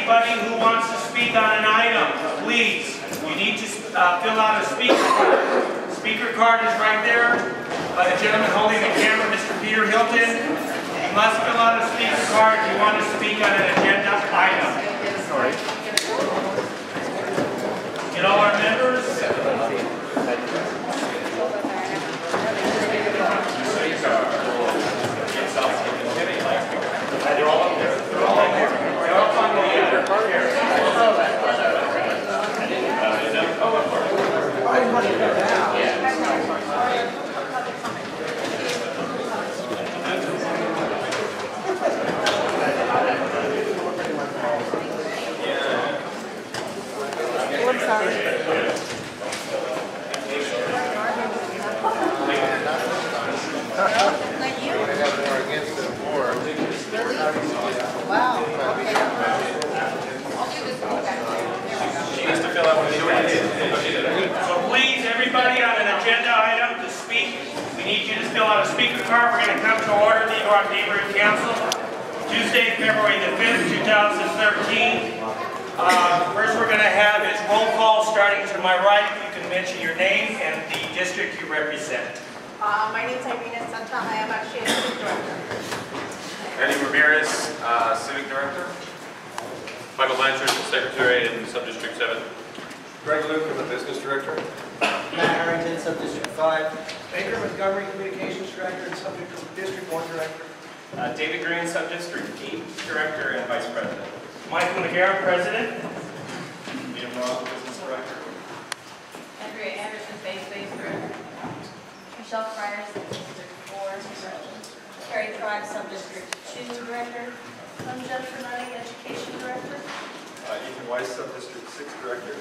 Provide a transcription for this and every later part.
anybody who wants to speak on an item, please, you need to fill out a speaker card. Speaker card is right there by the gentleman holding the camera, Mr. Peter Hilton. You must fill out a speaker card if you want to speak on an agenda item. Sorry. Get all our members. They're all up there. They're all up there. They're all on the So please, everybody on an agenda item to speak, we need you to fill out a speaker card. We're going to come to order the York Neighborhood Council, Tuesday, February the 5th, 2013. First we're going to have is roll call starting to my right. You can mention your name and the district you represent. My name is Irene Santa. I am actually a civic director. Eddie Ramirez, Civic Director. Michael Blanchard, Secretary in Subdistrict 7. Greg Luke, I'm the Business Director. Matt Harrington, Subdistrict 5. Baker Montgomery, Communications Director and Subdistrict 1 Director. David Green, Subdistrict 8 Director and Vice President. Michael McGarrett, President. Liam Ross, Business Director. Andrea Anderson, Base Director. Michelle Fryer, Subdistrict 4 Director. Carrie Tribe, Subdistrict 2 Director. I'm Jennifer Nutting, Education Director. Ethan Weiss, Subdistrict 6 Director.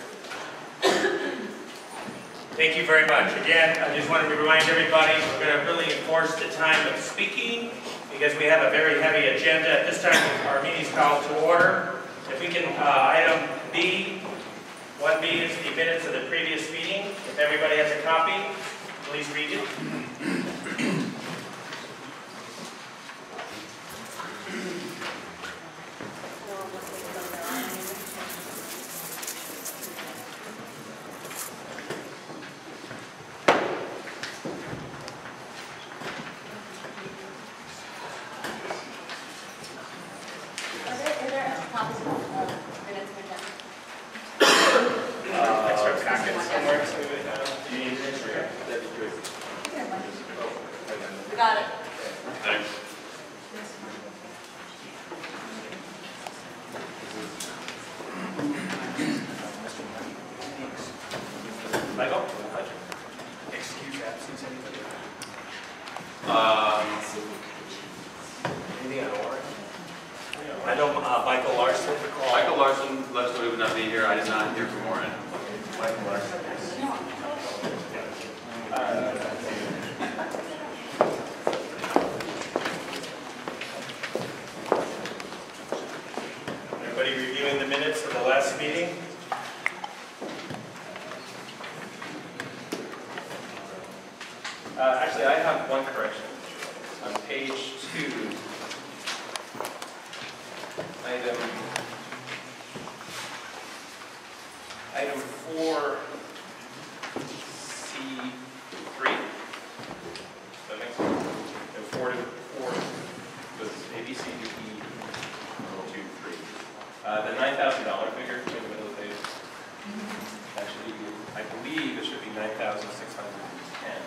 Thank you very much. Again, I just wanted to remind everybody we're going to really enforce the time of speaking because we have a very heavy agenda. At this time, our meeting is called to order. If we can, item B, 1B is the minutes of the previous meeting. If everybody has a copy, please read it. We got it. Thanks. Michael? Excuse absence, anybody? Anything on orange? I know Michael Larson. Michael Larson left, so he would not be here. I did not hear from Warren. Michael Larson. Everybody reviewing the minutes of the last meeting? Actually, I have one correction. On page 2, item 4C3. That makes sense. And 4 was A, B, C, D, E, 1, 2, 3. The $9,000 figure in the middle of the page. Actually, I believe it should be 9,610.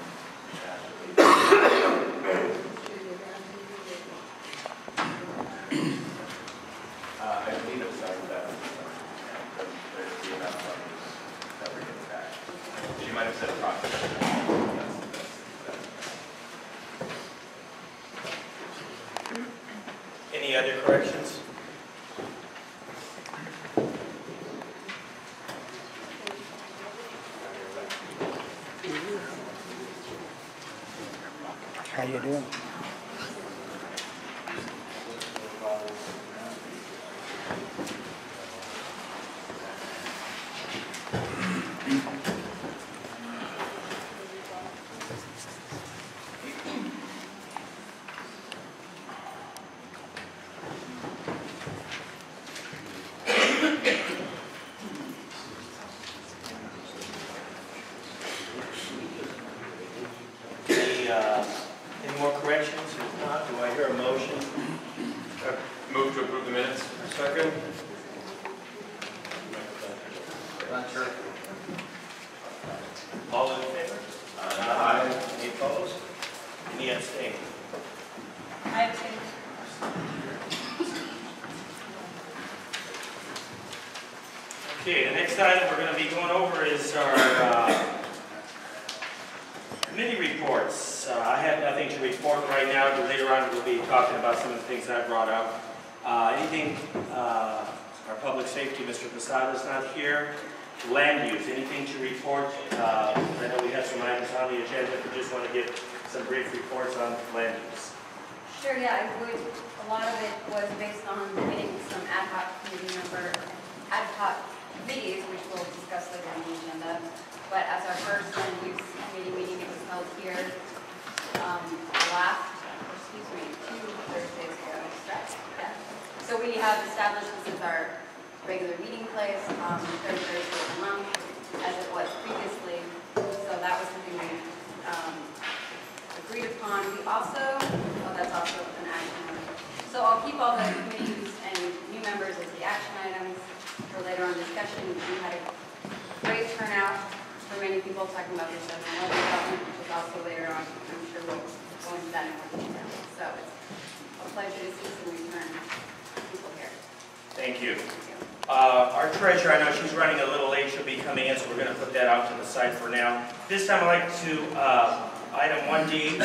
I believe it's that there's the amount of money that we're getting back. She might have said approximately. Any other corrections? How you doing? Any more corrections? If not, do I hear a motion? Move to approve the minutes. Second. Not sure. All in favor? Aye. Any opposed? Any abstain? I abstain. Okay, the next item we're going to be going over is our committee reports. I have nothing to report right now, but later on we'll be talking about some of the things I brought up. Our public safety, Mr. Posada's not here. Land use, anything to report? I know we have some items on the agenda, but just want to give some brief reports on land use. Sure, yeah, a lot of it was based on getting some ad hoc committees, which we'll discuss later on the agenda. But as our first land use committee meeting, it was held here two Thursdays ago. Yeah. So we have established this as our regular meeting place, third Thursday of the month, as it was previously. So that was something we agreed upon. We also, that's also an action item. So I'll keep all the committees and new members as the action items for later on discussion. We had a great turnout for many people talking about the 7-Eleven development, which is also later on. I'm sure we'll go into that in more detail. So it's a pleasure to see some return people here. Thank you. Our treasurer, I know she's running a little late. She'll be coming in, so we're going to put that out to the side for now. This time I'd like to, item 1D,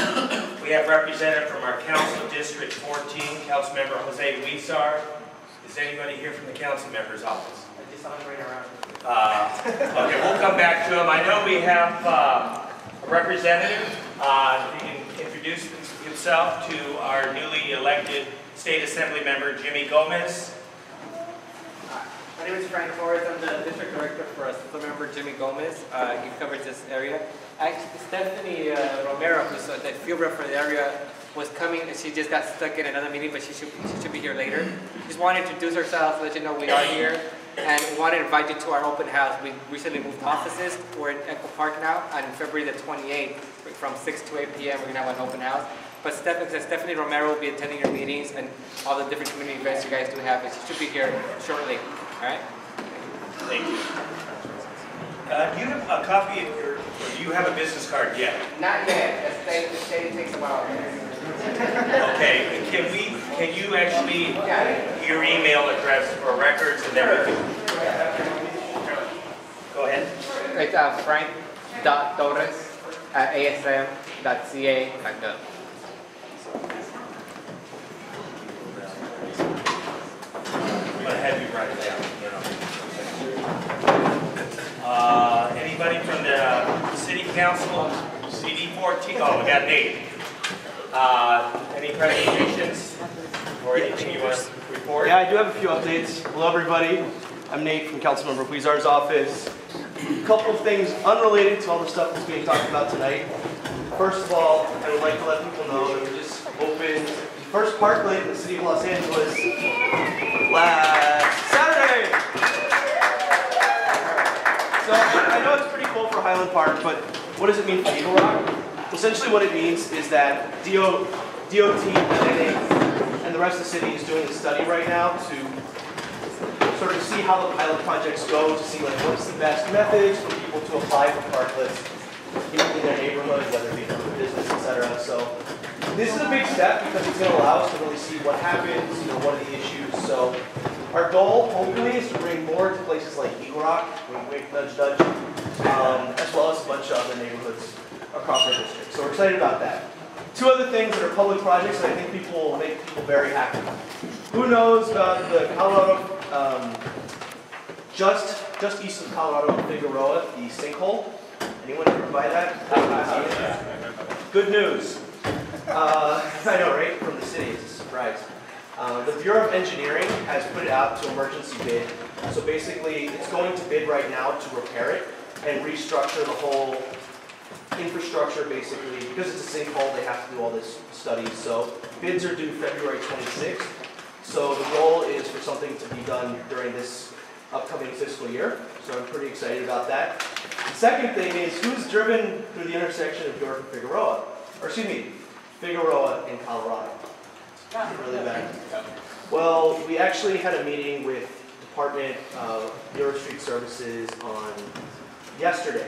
we have representative from our Council District 14, Councilmember Jose Huizar. Is anybody here from the council member's office? Okay, we'll come back to him. I know we have a representative. He can introduce himself to our newly elected State Assembly member, Jimmy Gomez. My name is Frank Flores. I'm the district director for Assemblymember Jimmy Gomez. He covers this area. Actually, Stephanie Romero, who's the field rep for the area, was coming and she just got stuck in another meeting, but she should be here later. Just wanted to introduce ourselves, let you know we are here, and we wanted to invite you to our open house. We recently moved offices. We're in Echo Park now, on February the 28th, from 6 to 8 p.m. We're going to have an open house. But Stephanie Romero will be attending your meetings and all the different community events you guys do have, and she should be here shortly. All right? Thank you. Do you have a copy of your, or do you have a business card yet? Not yet. It takes a while. Okay, can you actually, your email address for records and everything? Go ahead. It's frank.torres@asm.ca.gov. I'm going to have you write it down. Anybody from the city council, CD14? Oh, we got Nate. Any presentations or anything you want to report? Yeah, I do have a few updates. Hello, everybody. I'm Nate from Councilmember Huizar's office. A couple of things unrelated to all the stuff that's being talked about tonight. First of all, I would like to let people know that we just opened the first parklet in the city of Los Angeles last Saturday. So I know it's pretty cool for Highland Park, but what does it mean for Eagle Rock? Essentially what it means is that DOT, planning, and the rest of the city is doing a study right now to sort of see how the pilot projects go, to see like what's the best methods for people to apply for parklets in their neighborhood, whether it be for business, etc. So this is a big step because it's going to allow us to really see what happens, what are the issues. So our goal, hopefully, is to bring more to places like Eagle Rock, wink, nudge, nudge, as well as a bunch of other neighborhoods across our district. So we're excited about that. Two other things that are public projects that I think people will make people very happy. Who knows about the Colorado, just east of Colorado, Figueroa, the sinkhole? Anyone ever by that? Good news. I know, right? From the city, it's a surprise. The Bureau of Engineering has put it out to emergency bid. So basically, it's going to bid right now to repair it and restructure the whole infrastructure, basically. Because it's a sinkhole, they have to do all this studies. So bids are due February 26th. So the goal is for something to be done during this upcoming fiscal year. So I'm pretty excited about that. The second thing is, who's driven through the intersection of York and Figueroa? Or excuse me, Figueroa in Colorado. Really bad. Well, we actually had a meeting with Department of Bureau of Street Services on yesterday.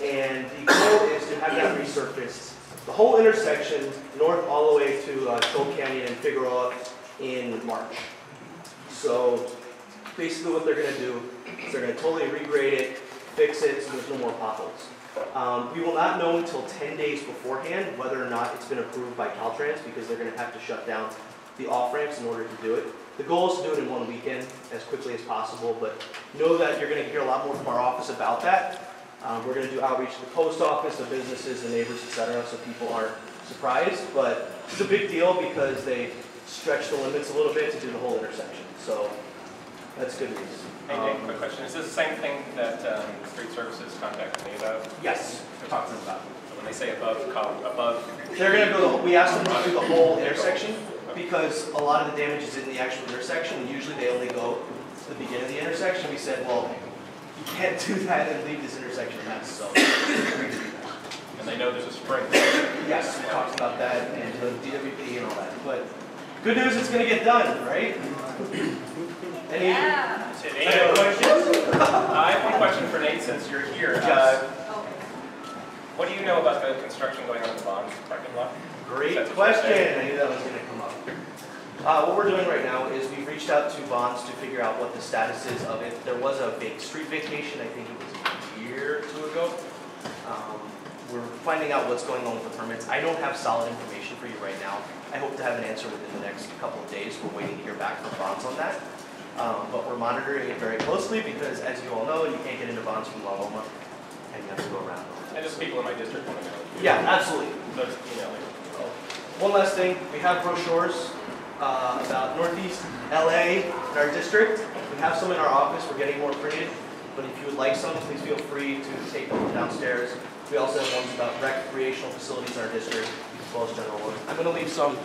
And the goal is to have that resurfaced. The whole intersection, north all the way to Shoal Canyon and Figueroa in March. So basically what they're going to do is they're going to totally regrade it, fix it so there's no more potholes. We will not know until 10 days beforehand whether or not it's been approved by Caltrans because they're going to have to shut down the off-ramps in order to do it. The goal is to do it in one weekend as quickly as possible, but know that you're going to hear a lot more from our office about that. We're going to do outreach to the post office, the businesses, the neighbors, etc., so people aren't surprised. But it's a big deal because they stretch the limits a little bit to do the whole intersection. So that's good news. Hey, Nick, quick question. Is this the same thing that Street Services contacted me about? Yes, we're talking about. So when they say above, They're going to go. We asked them to do the whole intersection because a lot of the damage is in the actual intersection. Usually they only go to the beginning of the intersection. We said, well, you can't do that and leave this intersection a mess. So. And they know there's a spring. Yes, we talked about that and the DWP and all that. But good news, it's going to get done, right? Any other questions? I have one question for Nate since you're here. Yes. What do you know about the construction going on in the Bonds parking lot? Great question. I knew that was going to come up. What we're doing right now is we've reached out to Bonds to figure out what the status is of it. There was a street vacation, I think it was a year or two ago. We're finding out what's going on with the permits. I don't have solid information for you right now. I hope to have an answer within the next couple of days. We're waiting to hear back from Bonds on that. But we're monitoring it very closely because, as you all know, you can't get into Bonds from La Loma, and you have to go around. And just people in my district want to know. Yeah, absolutely. So just email me. One last thing, we have brochures about Northeast LA in our district. We have some in our office, we're getting more printed, but if you would like some, please feel free to take them downstairs. We also have ones about recreational facilities in our district, as well as general ones. I'm going to leave some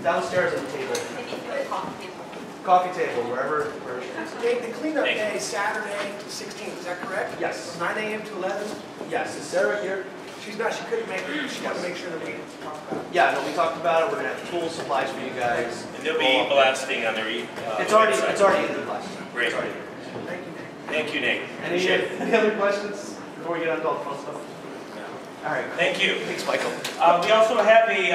downstairs on the table. Maybe do a coffee table. Coffee table, wherever it is. Dave, the cleanup day is Saturday, the 16th, is that correct? Yes. From 9 a.m. to 11? Yes, is Sarah here? She couldn't make it, she got to make sure that we talk about it. Yeah, no, we talked about it. We're going to have tools, supplies for you guys. And they'll be blasting on their It's already in the class. Great. It's already Thank you, Dave. Thank you, Nate. Any Appreciate it. other questions before we get on to all the fun stuff? All right. Thank you. Thanks, Michael. We also have a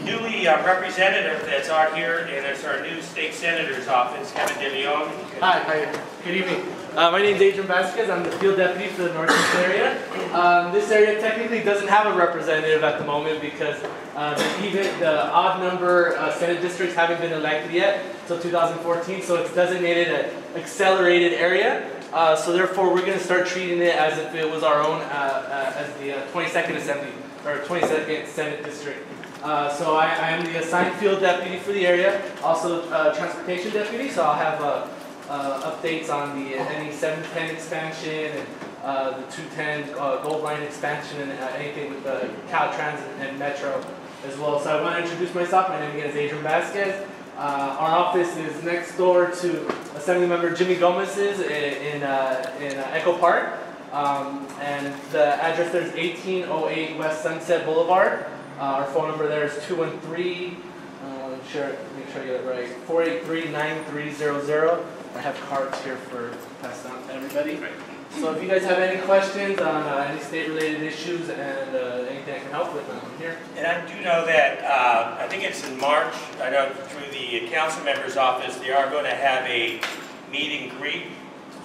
newly representative that's out here, and it's our new state senator's office, Kevin DeLeon. Hi, good evening. My name is Adrian Vasquez. I'm the field deputy for the Northeast area. This area technically doesn't have a representative at the moment because the odd number Senate districts haven't been elected yet until 2014, so it's designated an accelerated area. So therefore, we're going to start treating it as if it was our own, as the 22nd Assembly, or 22nd Senate District. So I am the assigned field deputy for the area, also transportation deputy, so I'll have updates on the any 710 expansion and the 210 Gold Line expansion and anything with the Caltrans and Metro as well. So I want to introduce myself. My name again is Adrian Vasquez. Our office is next door to Assemblymember Jimmy Gomez's in Echo Park. And the address there is 1808 West Sunset Boulevard. Our phone number there is 213, make sure I get it right, 483-9300. I have cards here for pass down to everybody. So if you guys have any questions on any state-related issues and anything I can help with, I'm here. And I do know that, I think it's in March, I know through the council member's office, they are going to have a meet and greet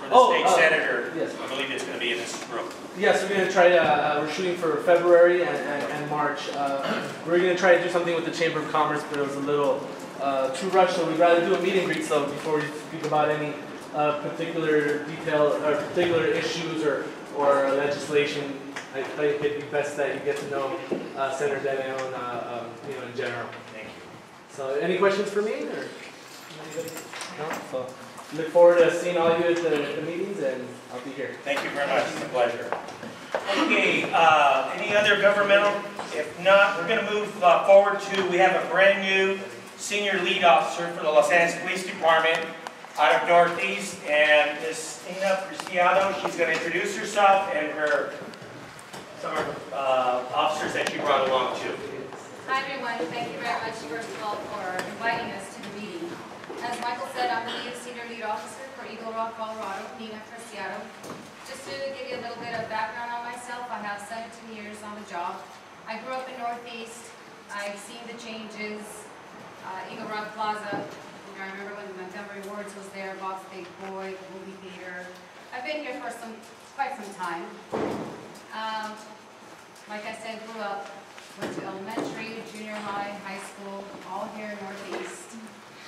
for the state senator. Yes. I believe it's going to be in this room. Yes, we're going to try to, we're shooting for February and March. We're going to try to do something with the Chamber of Commerce, but it was a little too rushed, so we'd rather do a meet and greet, so before we speak about any particular detail or particular issues or legislation, I think it'd be best that you get to know Senator DeLeon, in general. Thank you. So, any questions for me, or anybody? No? So, look forward to seeing all you at the meetings, and I'll be here. Thank you very much. It's a pleasure. Okay, any other governmental? If not, we're going to move forward to, we have a brand new senior lead officer for the Los Angeles Police Department out of Northeast, and Ms. Ina Preciado. She's going to introduce herself and some of her officers that she brought along too. Hi everyone, thank you very much first of all for inviting us to the meeting. As Michael said, I'm the Senior Lead Officer for Eagle Rock, Colorado, Nina Preciado. Just to give you a little bit of background on myself, I have 17 years on the job. I grew up in Northeast. I've seen the changes. Eagle Rock Plaza, you know, I remember when Montgomery Wards was there, Bob's Big Boy, the movie theater. I've been here for quite some time. Like I said, grew up, went to elementary, junior high, high school, all here in Northeast.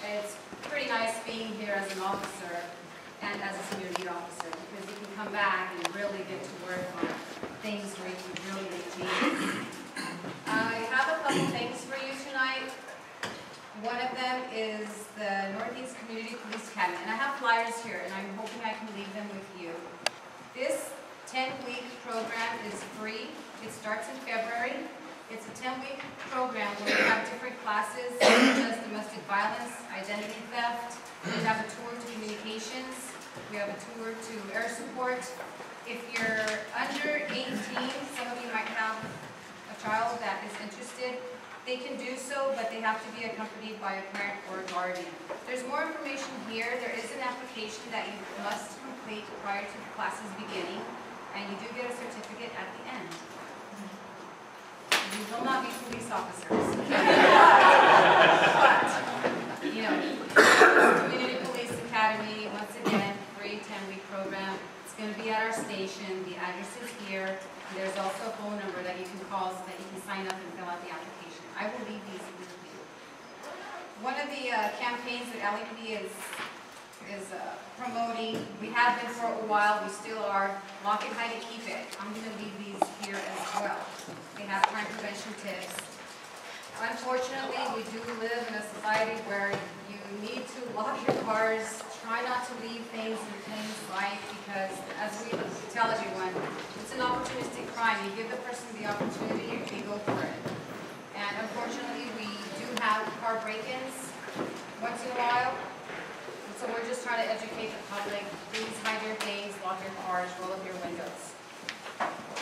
It's pretty nice being here as an officer and as a senior lead officer because you can come back and really get to work on things where you can really make changes. I have a couple things for you tonight. One of them is the Northeast Community Police Academy, and I have flyers here, and I'm hoping I can leave them with you. This 10-week program is free. It starts in February. It's a 10-week program where we have different classes such as domestic violence, identity theft. We have a tour to communications. We have a tour to air support. If you're under 18, some of you might have a child that is interested. They can do so, but they have to be accompanied by a parent or a guardian. There's more information here. There is an application that you must complete prior to the classes beginning, and you do get a certificate at the end. You will not be police officers. But, you know, Community Police Academy, once again, free 10-week program. It's going to be at our station. The address is here. And there's also a phone number that you can call so that you can sign up and fill out the application. I will leave these with you. One of the campaigns that LEP is promoting, we have been for a while, we still are, lock it, hide it, keep it. I'm going to leave these here as well. They have crime prevention tips. Unfortunately, we do live in a society where you need to lock your cars. Try not to leave things in plain sight because, as we tell everyone, it's an opportunistic crime. You give the person the opportunity, they go for it. And unfortunately, we do have car break-ins once in a while. So we're just trying to educate the public. Please hide your things, lock your cars, roll up your windows.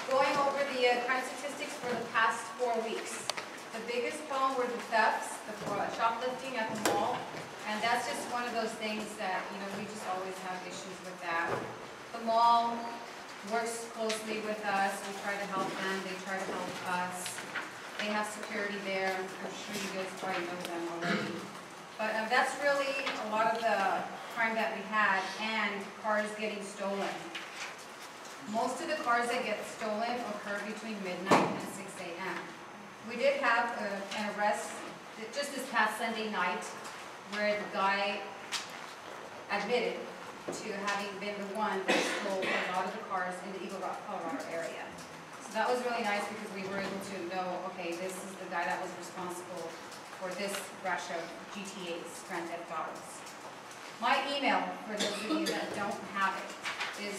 Going over the crime statistics for the past 4 weeks. The biggest problem were the thefts, the shoplifting at the mall, and that's just one of those things that, you know, we just always have issues with that. The mall works closely with us. We try to help them. They try to help us. They have security there. I'm sure you guys probably know them already. But that's really a lot of the crime that we had, and cars getting stolen. Most of the cars that get stolen occur between midnight and 6 a.m. We did have an arrest just this past Sunday night where the guy admitted to having been the one that stole a lot of the cars in the Eagle Rock, Colorado area. So that was really nice because we were able to know, okay, this is the guy that was responsible for this rush of GTAs, Grand Theft Autos. My email, for those of you that don't have it, is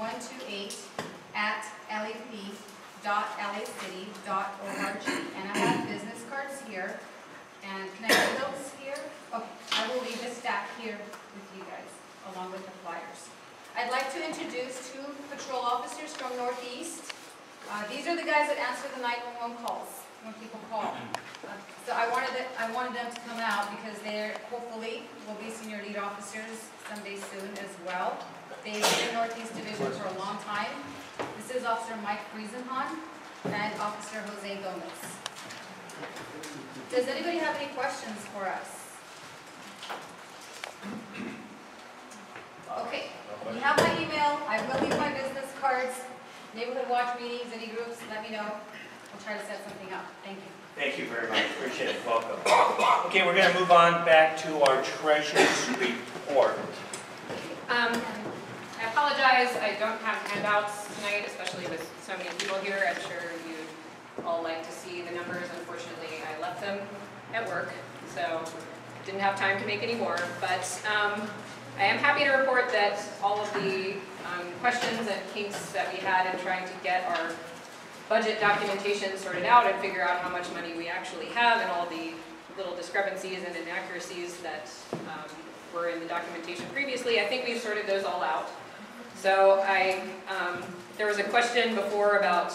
32128@lep.lacity.org. And I have business cards here. And can I leave those here? Okay, I will leave the stack here with you guys, along with the flyers. I'd like to introduce 2 patrol officers from Northeast. These are the guys that answer the 911 calls when people call. So I wanted them to come out because they hopefully will be senior lead officers someday soon as well. They've been in Northeast Division for a long time. This is Officer Mike Friesenhahn and Officer Jose Gomez. Does anybody have any questions for us? Okay, you have my email. I will leave my business cards. Neighborhood watch meetings, any groups, let me know. We'll try to set something up. Thank you. Thank you very much. Appreciate it. Welcome. Okay, we're going to move on back to our treasurer's report. I apologize, I don't have handouts tonight, especially with so many people here. I'm sure you'd all like to see the numbers. Unfortunately, I left them at work, so didn't have time to make any more. But I am happy to report that all of the questions and kinks that we had in trying to get our budget documentation sorted out and figure out how much money we actually have and all the little discrepancies and inaccuracies that were in the documentation previously, I think we've sorted those all out. So I There was a question before about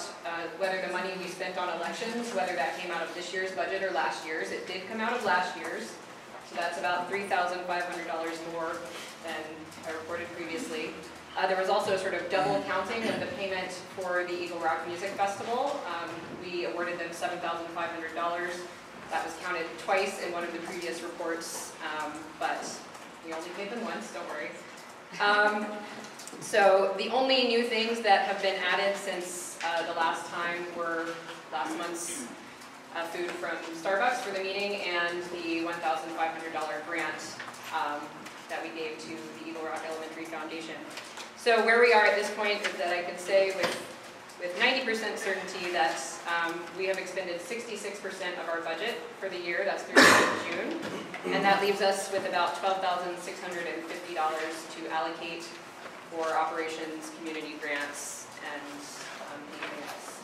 whether the money we spent on elections, whether that came out of this year's budget or last year's. It did come out of last year's, so that's about $3,500 more than I reported previously. There was also sort of double counting of the payment for the Eagle Rock Music Festival. We awarded them $7,500. That was counted twice in one of the previous reports, but we only paid them once, don't worry. So the only new things that have been added since the last time were last month's food from Starbucks for the meeting and the $1,500 grant that we gave to the Eagle Rock Elementary Foundation. So where we are at this point is that I can say with 90% certainty that we have expended 66% of our budget for the year. That's through the end of June. And that leaves us with about $12,650 to allocate for operations, community grants, and anything else.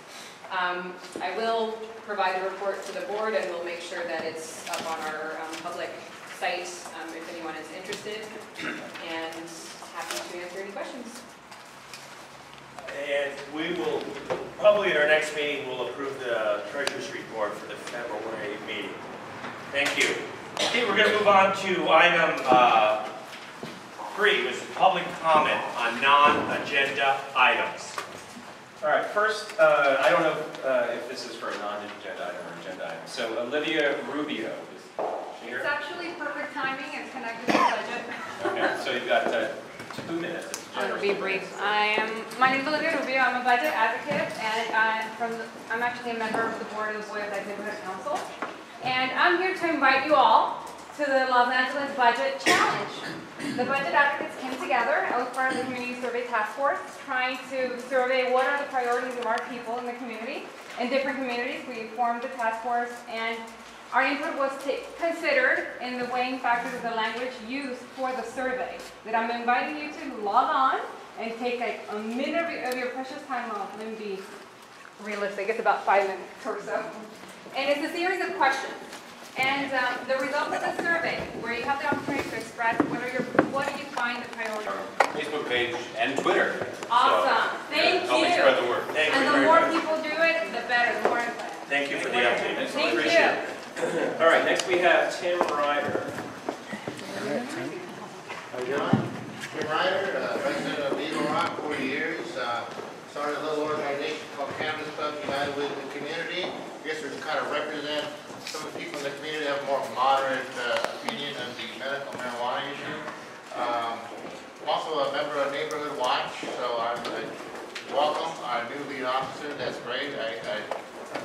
I will provide a report to the board, and we'll make sure that it's up on our public site if anyone is interested, and happy to answer any questions. And we will, probably at our next meeting, we'll approve the treasurer's report for the February meeting. Thank you. Okay, we're going to move on to item 3, which is public comment on non-agenda items. All right, first, I don't know if this is for a non-agenda item or agenda item. So Olivia Rubio is here. It's actually perfect timing. It's connected to the budget. Okay, so you've got 2 minutes. I'll be brief. My name is Olivia Rubio. I'm a budget advocate, and I'm actually a member of the board of the Boys Neighborhood Council. And I'm here to invite you all to the Los Angeles Budget Challenge. The budget advocates came together. I was part of the community survey task force, trying to survey what are the priorities of our people in the community. In different communities, we formed the task force, and our input was considered in the weighing factors of the language used for the survey. That I'm inviting you to log on and take like a minute of your precious time off. Let me be realistic. It's about 5 minutes or so. And it's a series of questions. And the results of the survey, where you have the opportunity to express what do you find the priority? Facebook page and Twitter. Awesome. So, Thank you. help me spread the word. Thank you And the very more much. people do it, the better. The more input. Thank you for the update. Thank Appreciate you. it. All right, next we have Tim Ryder. How you doing? Tim Ryder, resident of Eagle Rock, 40 years. Started a little organization called Campus Club United with the Community. I guess we kind of represent some of the people in the community that have more moderate opinion of the medical marijuana issue. I'm also a member of Neighborhood Watch, so I welcome our new lead officer. That's great. I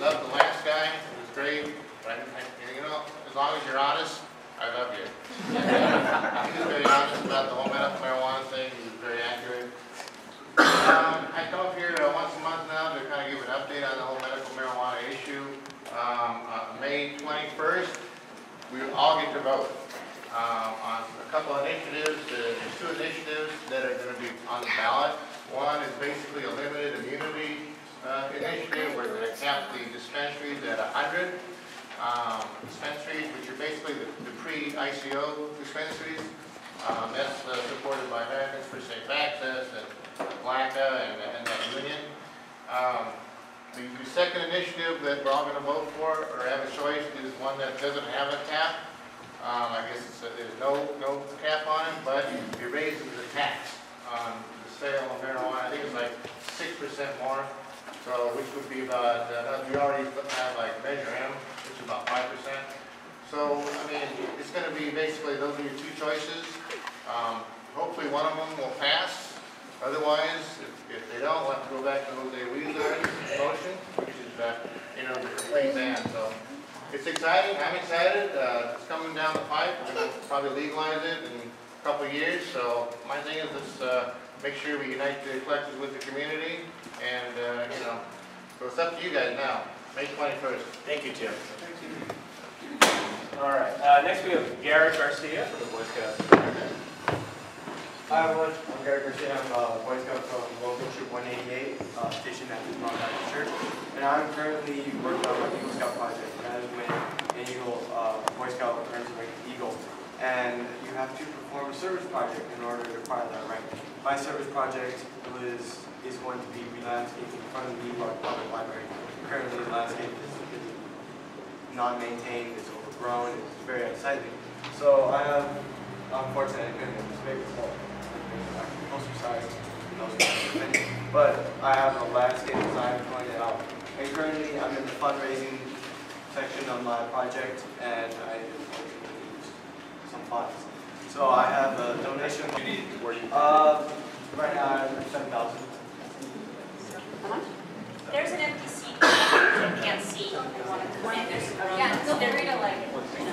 love the last guy. It was great. You know, as long as you're honest, I love you. He was very honest about the whole medical marijuana thing. He was very accurate. I come up here once a month now to kind of give an update on the whole medical marijuana issue. May 21st, we all get to vote on a couple of initiatives. There's 2 initiatives that are going to be on the ballot. One is basically a limited immunity initiative. We're going to cap the dispensaries at 100 dispensaries, which are basically the pre-ICO dispensaries. That's supported by Americans for Safe Access and BLACA and that union. The second initiative that we're all going to vote for or have a choice is one that doesn't have a cap. I guess there's no cap on it, but it raises the tax on the sale of marijuana. I think it's like 6% more, so which would be about, we already have like Measure M, which is about 5%. So, I mean, it's going to be basically, those are your 2 choices. Hopefully one of them will pass. Otherwise, if they don't, we'll have to go back to Jose Weezer motion, which is, you know, the complete ban. So it's exciting. I'm excited. It's coming down the pipe. We're going to probably legalize it in a couple of years. So my thing is let's make sure we unite the collectors with the community. And, you know, so it's up to you guys now. May 21st. Thank you, Tim. Thank you. All right, next we have Garrett Garcia from the Boy Scouts. Hi everyone, I'm Gary Garcia. I'm a Boy Scout from Local Troop 188, stationed at the Mount Baptist Church. And I'm currently working on my Eagle Scout project. That is when an Eagle, Boy Scout earns the rank of Eagle. And you have to perform a service project in order to acquire that rank. My service project was is going to be re-landscaping in front of the Eagle Rock Public Library. Currently, the landscape is not maintained, it's overgrown, it's very unsightly. So I have, unfortunately, I couldn't this big, so closer size, but I have a landscape design going out. And currently, I'm in the fundraising section of my project, and I use some funds. So I have a donation. Right now I have 7,000. How much? There's an empty seat you can't see. There's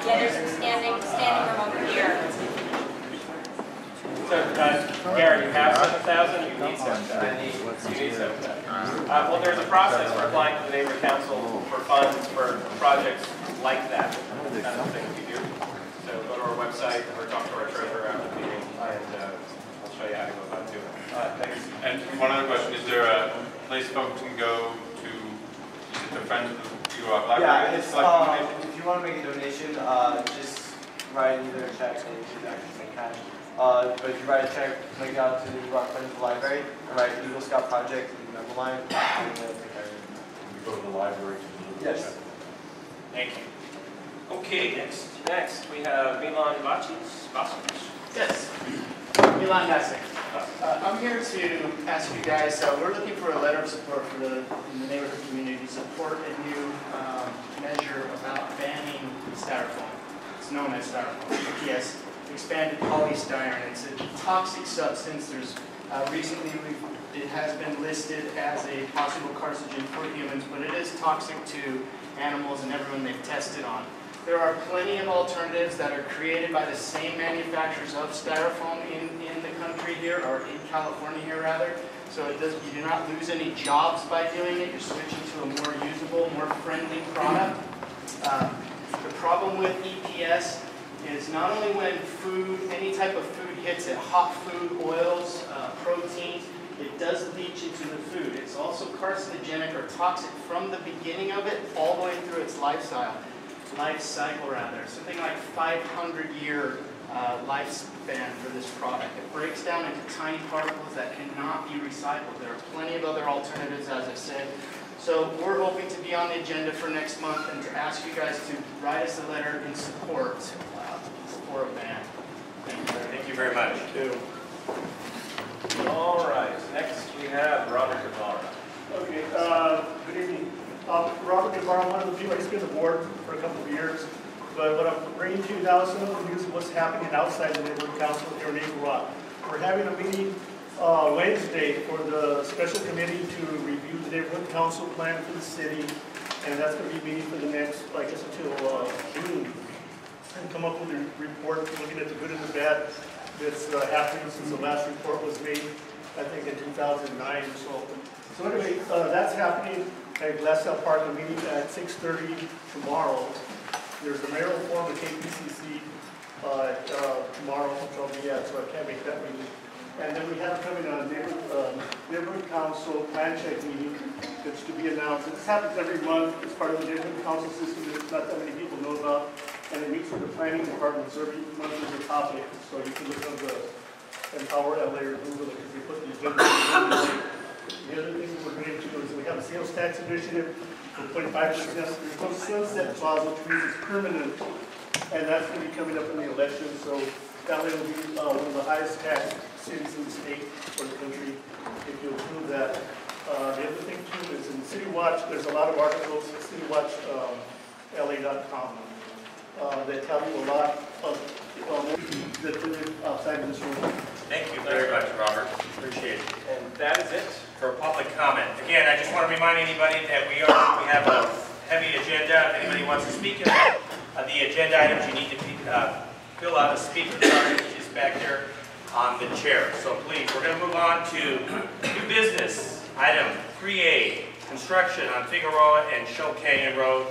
there's a standing room over here. So, Gary, you have 7,000, you need 7,000. You need 7,000. Well, there's a process for applying to the neighborhood council for funds for projects like that. That's the kind of thing we do. So go to our website or talk to our treasurer after the meeting, and I'll show you how to go about doing it. Thanks. And one other question, is there a place folks can go to, is it the Friends of the Eagle Rock Library? Yeah, if you want to make a donation, just write either a check, or you can actually make cash. But if you write a check, make it out to the Eagle Rock Friends of the Library, and write Eagle Scout Project in the member line, and they'll take care of it. You go to the library to do the Yes. Thank you. Okay, next we have Milan Vacic. Yes, Milan Vasic. I'm here to ask you guys, we're looking for a letter of support for the neighborhood community to support a new measure about banning styrofoam. It's known as styrofoam, EPS, expanded polystyrene. It's a toxic substance. There's recently it has been listed as a possible carcinogen for humans, but it is toxic to animals and everyone they've tested on. There are plenty of alternatives that are created by the same manufacturers of styrofoam in the country here, or in California here rather. So you do not lose any jobs by doing it. You're switching to a more usable, more friendly product. The problem with EPS is not only when any type of food hits it, hot food, oils, proteins, it does leach into the food. It's also carcinogenic or toxic from the beginning of it all the way through its life cycle, something like 500-year lifespan for this product. It breaks down into tiny particles that cannot be recycled. There are plenty of other alternatives, as I said. So we're hoping to be on the agenda for next month and to ask you guys to write us a letter in support for a ban. Thank you very much. All right, next we have Robert Guevara. Okay, good evening. Robert Guevara, one of the people, he's been on the board for a couple of years, but what I'm bringing to you now is some of the news of what's happening outside the neighborhood council here in Eagle Rock. We're having a meeting Wednesday for the special committee to review the neighborhood council plan for the city, and that's going to be meeting for the next, I guess, until June, and come up with a report looking at the good and the bad that's happening since the last report was made, I think in 2009 or so. So anyway, that's happening at Glassell Park, a meeting at 6:30 tomorrow. There's a mayoral forum at KPCC tomorrow, which I'll be at, so I can't make that meeting. And then we have coming on a neighborhood council plan check meeting that's to be announced. This happens every month. It's part of the neighborhood council system that not that many people know about. And it meets with the planning department every month as a topic. So you can look on the Empower LA or Google it because they put the agenda. The other thing we're going to do is we have a sales tax initiative for 25%. There's no sunset clause, which means it's permanent. And that's going to be coming up in the election. So LA will be one of the highest tax cities in the state or the country if you approve that. The other thing too is in City Watch, there's a lot of articles at citywatchla.com that tell you a lot of that live outside of this room. Thank you very much, Robert. Appreciate it. And that is it for public comment. Again, I just want to remind anybody that we have a heavy agenda. If anybody wants to speak on the agenda items, you need to fill out a speaker card, which is back there on the chair. So please, we're going to move on to new business. Item 3A, construction on Figueroa and Show Canyon Road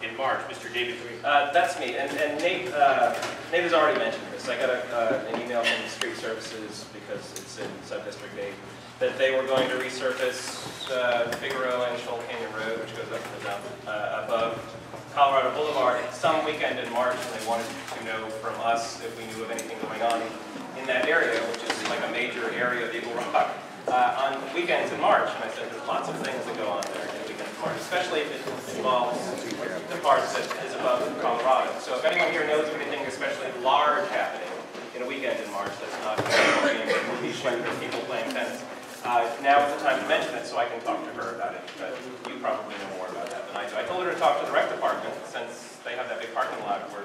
in March. Mr. David Green. That's me, and Nate has already mentioned this. I got an email from the Street Services, because it's in Sub-District 8, that they were going to resurface Figueroa and Shoal Canyon Road, which goes up to the dump, above Colorado Boulevard, some weekend in March, and they wanted to know from us if we knew of anything going on in that area, which is like a major area of Eagle Rock. on weekends in March. And I said there's lots of things that go on there in weekends in March, especially if it involves the parts that is above Colorado. So if anyone here knows of anything especially large happening in a weekend in March that's not movie shoot or people playing tennis, now is the time to mention it so I can talk to her about it. But you probably know more about that than I do. I told her to talk to the rec department since they have that big parking lot where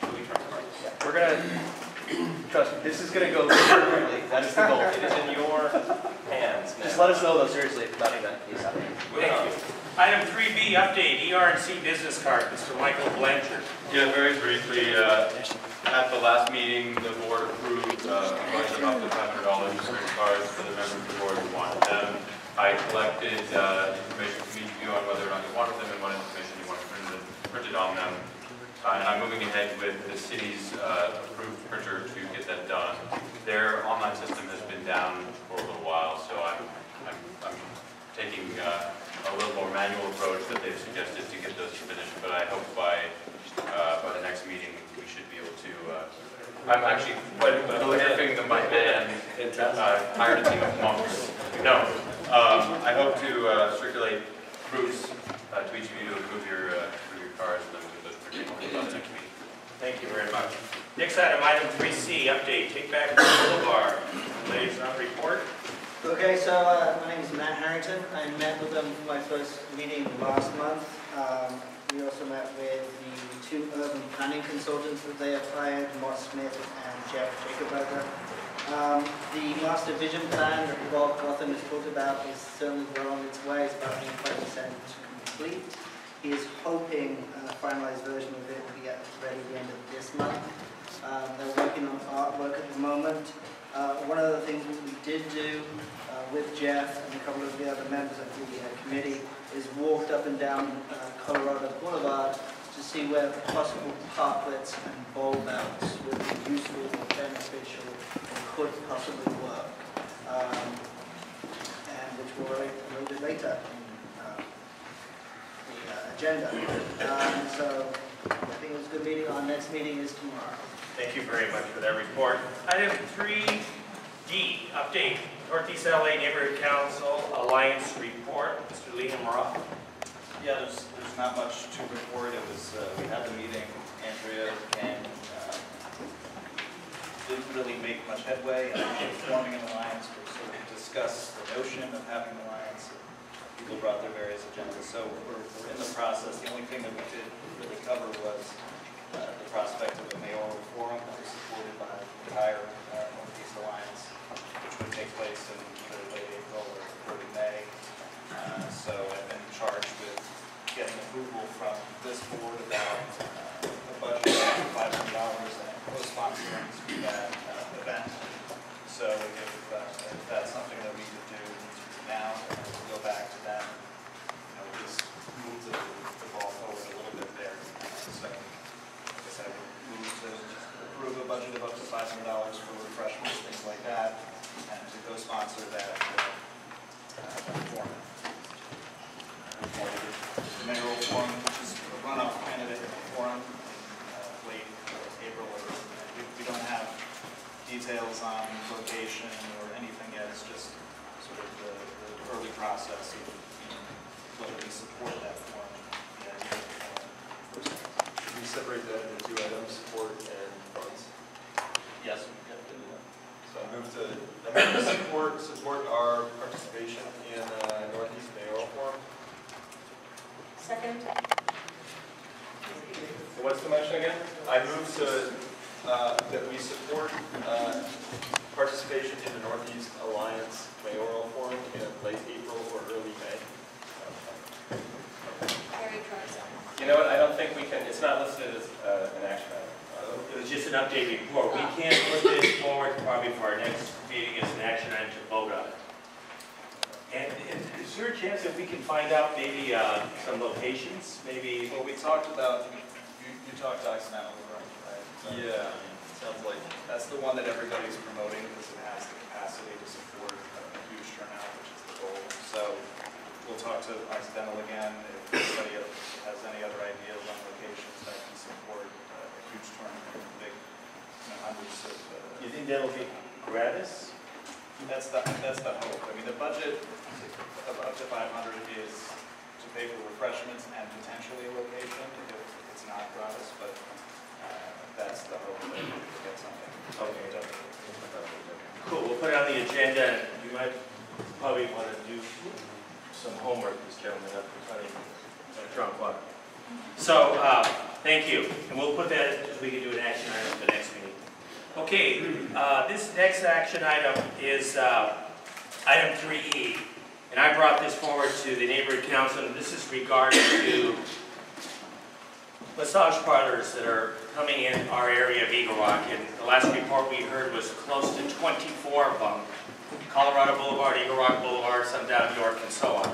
movie trucks park. We're gonna, trust me, this is gonna go perfectly. That is the goal. It is in your hands now. Just let us know though, seriously, if that event is happening. Thank you. Item 3B, update, ERNC business card, Mr. Michael Blanchard. Yeah, very briefly, at the last meeting, the board approved a budget of up to $500 for cards for the members of the board who wanted them. I collected information from each of you on whether or not you wanted them and what information you wanted printed on them. And I'm moving ahead with the city's approved printer to get that done. Their online system has been down for a little while, so I'm taking a little more manual approach that they've suggested to get those finished. But I hope by the next meeting we should be able to. I'm actually photographing them by hand. Hired a team of monks. No, I hope to circulate proofs to each of you to approve your cards and then get those printed on the next meeting. Thank you very much. Next item, item 3C, update, Take Back Boulevard, liaison report. Okay, so my name is Matt Harrington. I met with them for my first meeting last month. We also met with the two urban planning consultants that they have hired, Mott Smith and Jeff Jacoberger. The master vision plan that Bob Gotham has talked about is certainly well on its way. It's about 85% complete. He is hoping a finalized version of it will be ready at the end of this month. They're working on artwork at the moment. One of the things that we did do with Jeff and a couple of the other members of the committee is walked up and down Colorado Boulevard to see where possible parklets and bulb outs would be useful or beneficial and could possibly work, and which we'll relate a little bit later in the agenda. So I think it was a good meeting. Our next meeting is tomorrow. Thank you very much for that report. Item 3D, update, Northeast LA Neighborhood Council Alliance report, Mr. Liam Roth. Yeah, there's not much to report. It was, we had the meeting, Andrea and didn't really make much headway in forming an alliance. We sort of discussed the notion of having an alliance. People brought their various agendas. So we're in the process. The only thing that we did really cover was the prospect of a mayoral forum that was supported by the entire Northeast Alliance, which would take place in either late April or early May. So I've been charged with getting approval from this board about a budget of $500 and co-sponsoring to that event. So if that's something that we could do now, and we'll go back to them, just move the ball forward a little bit there. So like I said, we move to approve a budget of up to $500 for refreshments, things like that, and to co-sponsor that forum. The mayoral forum, which is a runoff candidate forum, late April. We don't have details on location or anything yet. It's just sort of the early process of whether we support that forum. Should we separate that into two items, support and funds? Yes, we have to do that. So I move to support our participation in Northeast Mayoral Forum. Second. So what's the motion again? I move to that we support participation in the Northeast Alliance Mayoral Forum in late April or early May. You know what, I don't think we can, it's not listed as an action item. It was just an update report. We can't put this forward probably for our next meeting as an action item to vote on it. And is there a chance that we can find out maybe some locations? Maybe. Well, we talked about, you talked to Occidental, right? Yeah. It sounds like that's the one that everybody's promoting because it has the capacity to support a huge turnout, which is the goal. So we'll talk to Occidental again. If anybody has any other ideas on locations that can support a huge tournament, big hundreds of. You think that'll be gratis? That's the hope. I mean, the budget of up to 500 is to pay for refreshments and potentially a location if it's not gratis, but that's the hope that we get something. Okay. Cool, we'll put it on the agenda. You might probably want to do some homework, this gentleman, up in drunk water. So, thank you. And we'll put that, as we can do an action item for the next meeting. Okay, this next action item is item 3E. And I brought this forward to the neighborhood council, and this is regarding to massage parlors that are coming in our area of Eagle Rock. And the last report we heard was close to 24 of them. Colorado Boulevard, Eagle Rock Boulevard, some down York, and so on.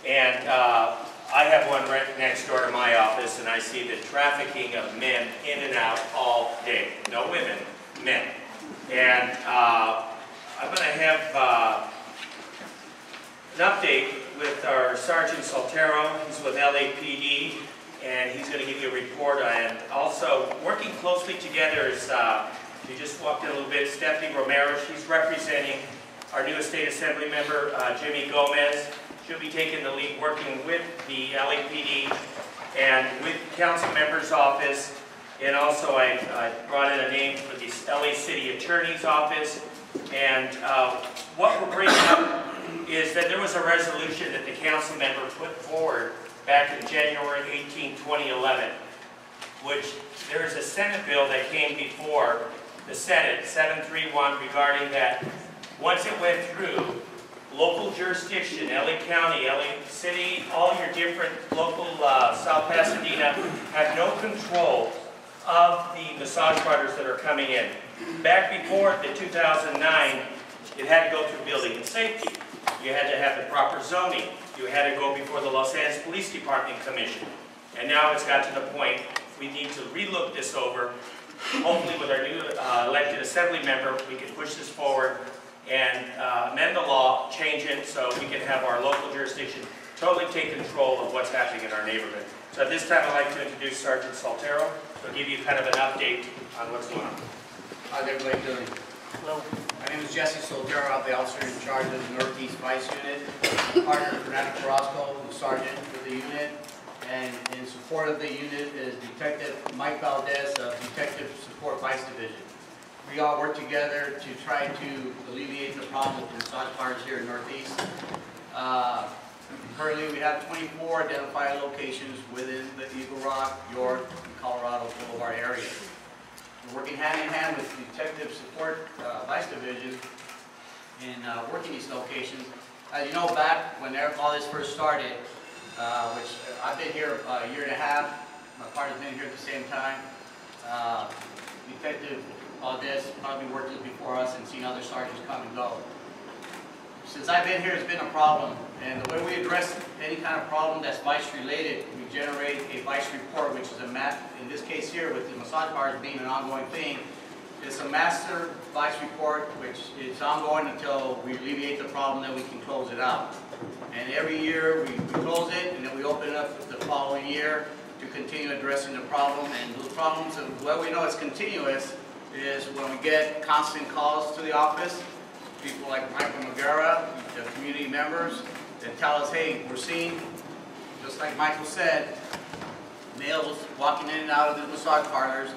And I have one right next door to my office, and I see the trafficking of men in and out all day. No women, men. And I'm going to have an update with our Sergeant Soltero. He's with LAPD, and he's going to give you a report. And also, working closely together is, you just walked in a little bit, Stephanie Romero. She's representing our newest state assembly member, Jimmy Gomez. She'll be taking the lead working with the LAPD and with council member's office. And also I brought in a name for the LA City Attorney's Office. And what we're bringing up is that there was a resolution that the council member put forward back in January 18, 2011, which there is a Senate bill that came before the Senate, 731, regarding that once it went through, local jurisdiction, LA County, LA City, all your different local South Pasadena have no control of the massage parlors that are coming in. Back before the 2009, it had to go through building and safety. You had to have the proper zoning. You had to go before the Los Angeles Police Department Commission. And now it's got to the point we need to relook this over. Hopefully with our new elected assembly member, we can push this forward and amend the law, change it so we can have our local jurisdiction totally take control of what's happening in our neighborhood. So at this time I'd like to introduce Sergeant Soltero to give you kind of an update on what's going on. How's everybody doing? Hello. My name is Jesse Soltero. I'm the officer in charge of the Northeast Vice Unit. My partner Fernando Carrasco, who's sergeant for the unit. And in support of the unit is Detective Mike Valdez of Detective Support Vice Division. We all work together to try to alleviate the problem with the massage parlors here in Northeast. Currently, we have 24 identified locations within the Eagle Rock, York, and Colorado Boulevard area. We're working hand in hand with the Detective Support Vice Division in working these locations. As you know, back when all this first started, which I've been here a year and a half, my partner's been here at the same time. Detective Valdez probably worked this before us and seen other sergeants come and go. Since I've been here, it's been a problem, and the way we address any kind of problem that's vice related, we generate a vice report, which is a in this case here, with the massage parlors being an ongoing thing, it's a master vice report, which is ongoing until we alleviate the problem, then we can close it out. And every year we close it, and then we open it up the following year to continue addressing the problem. And those problems, the way we know it's continuous is when we get constant calls to the office, people like Michael Magara, the community members, that tell us, hey, we're seeing, just like Michael said, males walking in and out of the massage parlors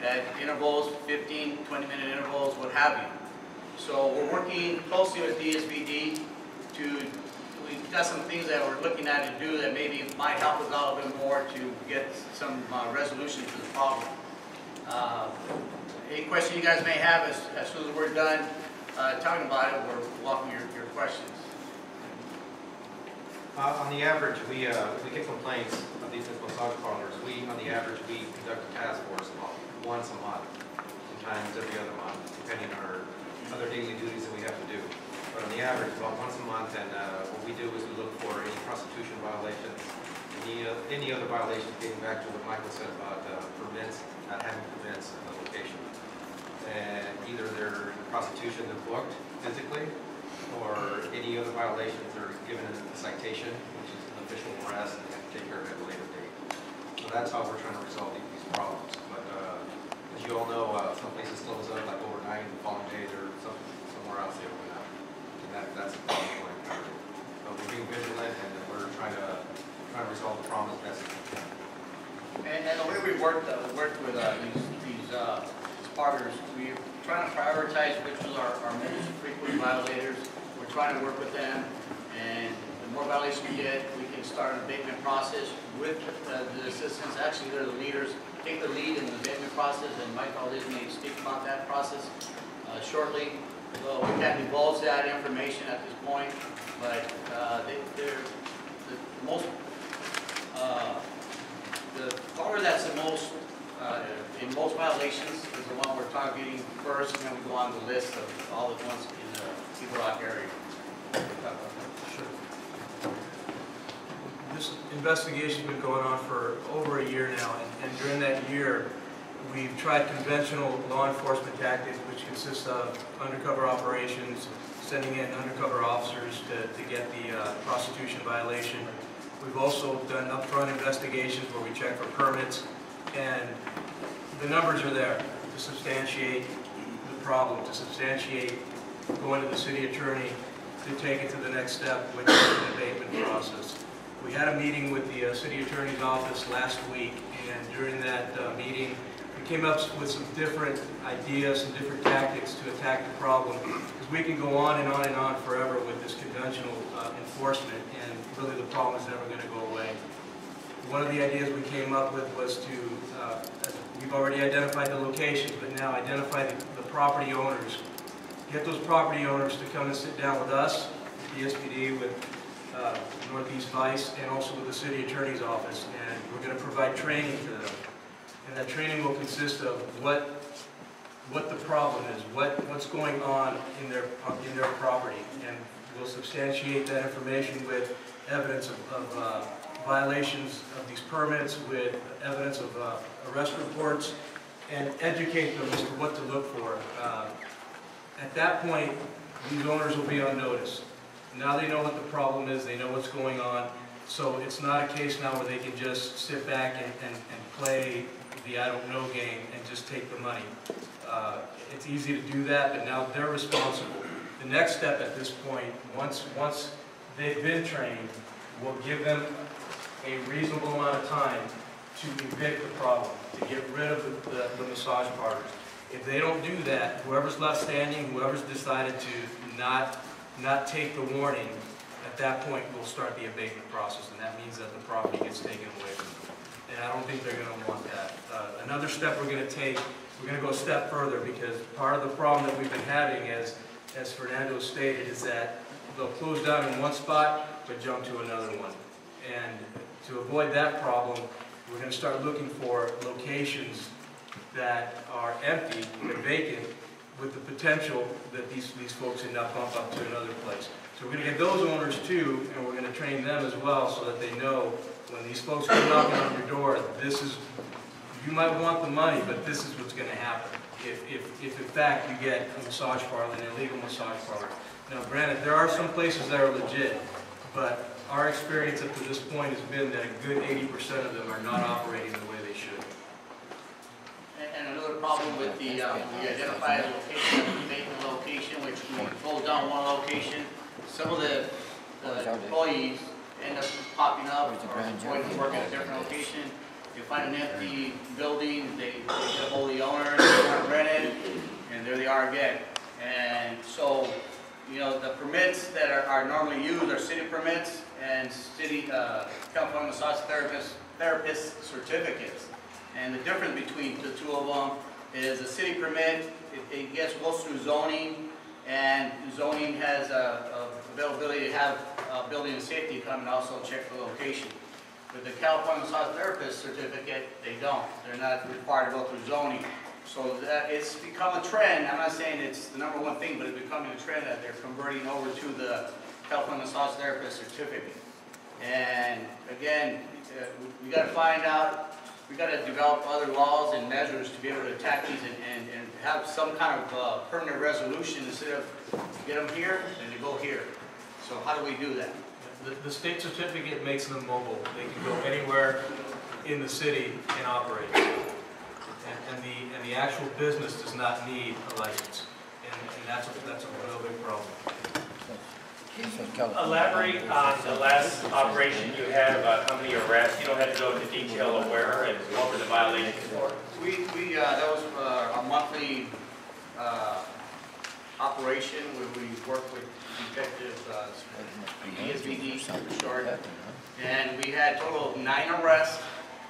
at intervals, 15, 20-minute intervals, what have you. So we're working closely with DSVD we've got some things that we're looking at to do that maybe might help us out a little bit more to get some resolution to the problem. Any question you guys may have as soon as we're done talking about it, we're welcome your questions. On the average, we get complaints of these massage parlors. On the average, we conduct a task force about once a month, sometimes every other month, depending on our other daily duties that we have to do. But on the average, about once a month, and what we do is we look for any prostitution violations, any other violations, getting back to what Michael said about permits, not having permits in the location. And either they're prostitution they're booked physically, or any other violations are given a citation, which is an official arrest, and they have to take care of it at a later date. So that's how we're trying to resolve these problems. But as you all know, some places close up like overnight, and the following day they're somewhere else they open up. And that's the problem going forward. But we're being vigilant and we're trying to resolve the problem as best as we can. And the way we worked with these partners, we're trying to prioritize which was our most frequent violators. We're trying to work with them, and the more violations we get, we can start an abatement process with the assistants. Actually, they're the leaders. Take the lead in the abatement process, and Mike Aldis may speak about that process shortly. So we can't divulge that information at this point, but they're the most. The farmer that's the most, in most violations is the one we're targeting first, and then we go on the list of all the ones in the Eagle Rock area. Sure. This investigation's been going on for over a year now, and during that year, we've tried conventional law enforcement tactics, which consist of undercover operations, sending in undercover officers to get the prostitution violation. We've also done upfront investigations where we check for permits, and the numbers are there to substantiate the problem, to substantiate going to the city attorney to take it to the next step, which is an abatement process. We had a meeting with the city attorney's office last week, and during that meeting, we came up with some different ideas, some different tactics to attack the problem, because we can go on and on and on forever with this conventional enforcement, and really the problem is never going to go away. One of the ideas we came up with was to, we've already identified the locations, but now identify the property owners. Get those property owners to come and sit down with us, the SPD, with Northeast Vice, and also with the city attorney's office, and we're going to provide training to them. And that training will consist of what the problem is, what's going on in their property, and we'll substantiate that information with evidence of violations of these permits, with evidence of arrest reports, and educate them as to what to look for. At that point, these owners will be on notice. Now they know what the problem is, they know what's going on, so it's not a case now where they can just sit back and play the I don't know game and just take the money. It's easy to do that, but now they're responsible. The next step at this point, once they've been trained, we'll give them a reasonable amount of time to evict the problem, to get rid of the massage parlors. If they don't do that, whoever's left standing, whoever's decided to not take the warning, at that point we'll start the abatement process, and that means that the property gets taken away from them. And I don't think they're going to want that. Another step we're going to take, we're going to go a step further, because part of the problem that we've been having, as Fernando stated, is that they'll close down in one spot but jump to another one. And to avoid that problem, we're going to start looking for locations that are empty, and vacant, with the potential that these folks end up bump up to another place. So we're going to get those owners too, and we're going to train them as well, so that they know when these folks come knocking on your door, you might want the money, but this is what's going to happen if in fact you get a massage parlor, an illegal massage parlor. Now granted, there are some places that are legit, but our experience up to this point has been that a good 80% of them are not operating the way they should. And another problem with the we identify a location, we make a location, which we close down one location. Some of the employees end up popping up or going to work at a different location. They find an empty building, they get hold of the owner, they want to rent it, and there they are again. And so, you know, the permits that are normally used are city permits and city California massage therapist certificates. And the difference between the two of them is a city permit, it goes through zoning, and zoning has availability to have building and safety come and also check the location. With the California massage therapist certificate, they don't. They're not required to go through zoning. So it's become a trend. I'm not saying it's the #1 thing, but it's becoming a trend that they're converting over to the California massage therapist certificate. And again, we got to find out, we got to develop other laws and measures to be able to attack these and have some kind of permanent resolution instead of get them here and they go here. So how do we do that? The state certificate makes them mobile. They can go anywhere in the city and operate. And the actual business does not need a license. And that's a real big problem. Elaborate on the last operation you had about how many arrests. You don't have to go into detail of where and what were the violations for. That was a monthly operation where we work with detectives, ESVD, short, and we had a total of 9 arrests.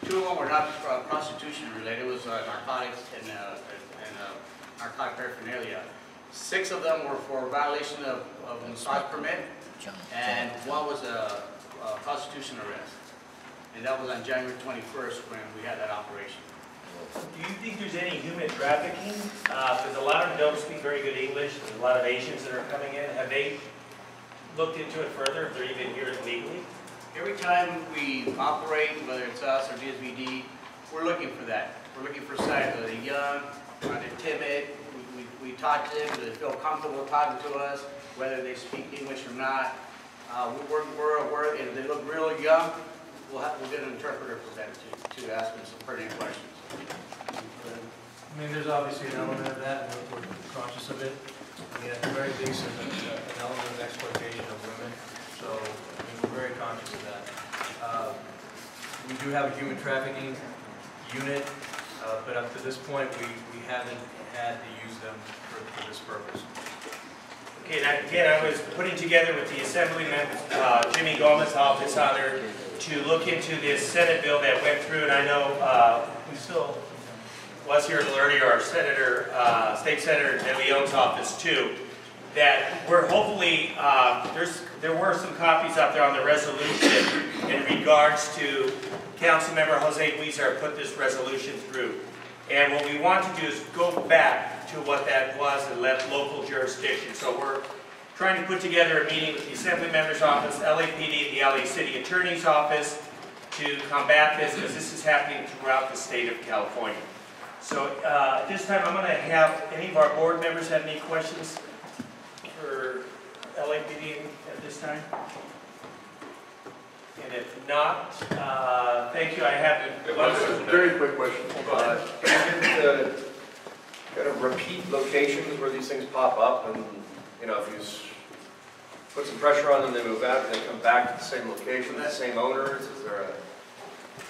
2 of them were not prostitution related. It was narcotics and narcotic paraphernalia. 6 of them were for violation of a massage permit, and 1 was a prostitution arrest. And that was on January 21st when we had that operation. Do you think there's any human trafficking? Because a lot of them don't speak very good English. There's a lot of Asians that are coming in. Have they looked into it further if they're even here illegally? Every time we operate, whether it's us or DSVD, we're looking for that. We're looking for signs. Are they young? Are they timid? We talk to them. Do they feel comfortable talking to us? Whether they speak English or not. We're aware. If they look real young, we'll get an interpreter for them to ask them some pertinent questions. I mean, there's obviously an element of that, and we're conscious of it. I mean, at the very least, there's an element of exploitation of women, so I mean, we're very conscious of that. We do have a human trafficking unit, but up to this point, we haven't had to use them for this purpose. Okay, and again, I was putting together with the Assemblyman Jimmy Gomez's office on there to look into this Senate bill that went through, and I know we still was here a little earlier, our Senator, State Senator De Leon's office too, that we're hopefully, there were some copies up there on the resolution in regards to Councilmember Jose Huizar put this resolution through. And what we want to do is go back to what that was and let local jurisdiction. So we're trying to put together a meeting with the Assembly Member's Office, LAPD, the LA City Attorney's Office to combat this, because this is happening throughout the state of California. So at this time, I'm going to have any of our board members have any questions for LAPD at this time? And if not, thank you. I have a very quick question. Can you get kind of repeat locations where these things pop up, and you know, if you put some pressure on them, they move out, and they come back to the same location, the same owners? Is there a...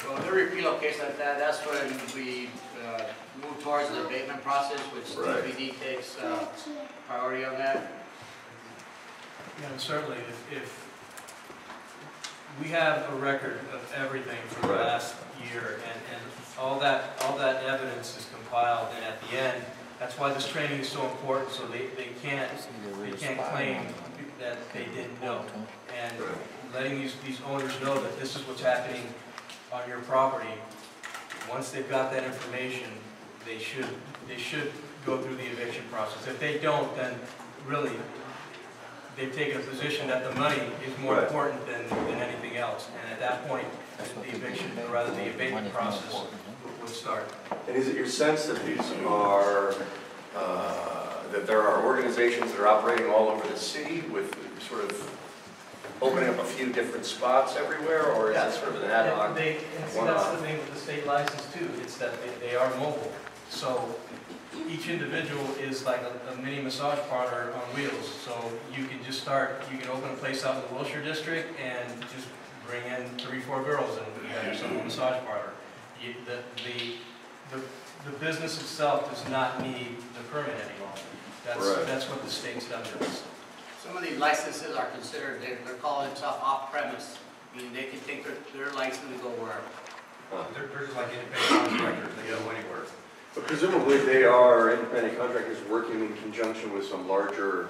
Well, when they repeat locations like that, that's when we move towards the abatement process, which DPD takes priority on that. Yeah, and certainly, if we have a record of everything for the last year, and all that evidence is compiled, and at the end, that's why this training is so important. So they can't claim that they didn't know, and letting these owners know that this is what's happening on your property. Once they've got that information, they should go through the eviction process. If they don't, then really they've taken a position that the money is more important than anything else. And at that point, the eviction, or rather the abatement process would start. And is it your sense that these are, that there are organizations that are operating all over the city with sort of opening up a few different spots everywhere, or is it sort of an ad hoc? That's the thing with the state license too, it's that they are mobile. So each individual is like a mini massage parlor on wheels. So you can just start, you can open a place out in the Wilshire district and just bring in 3-4 girls and you have yourself a massage parlor. The business itself does not need the permit any longer. That's what the state's done to us. Some of these licenses are considered, they're calling themselves off-premise. Meaning they can take their license and go wherever. They're just like independent contractors, they go anywhere. But presumably they are independent contractors working in conjunction with some larger,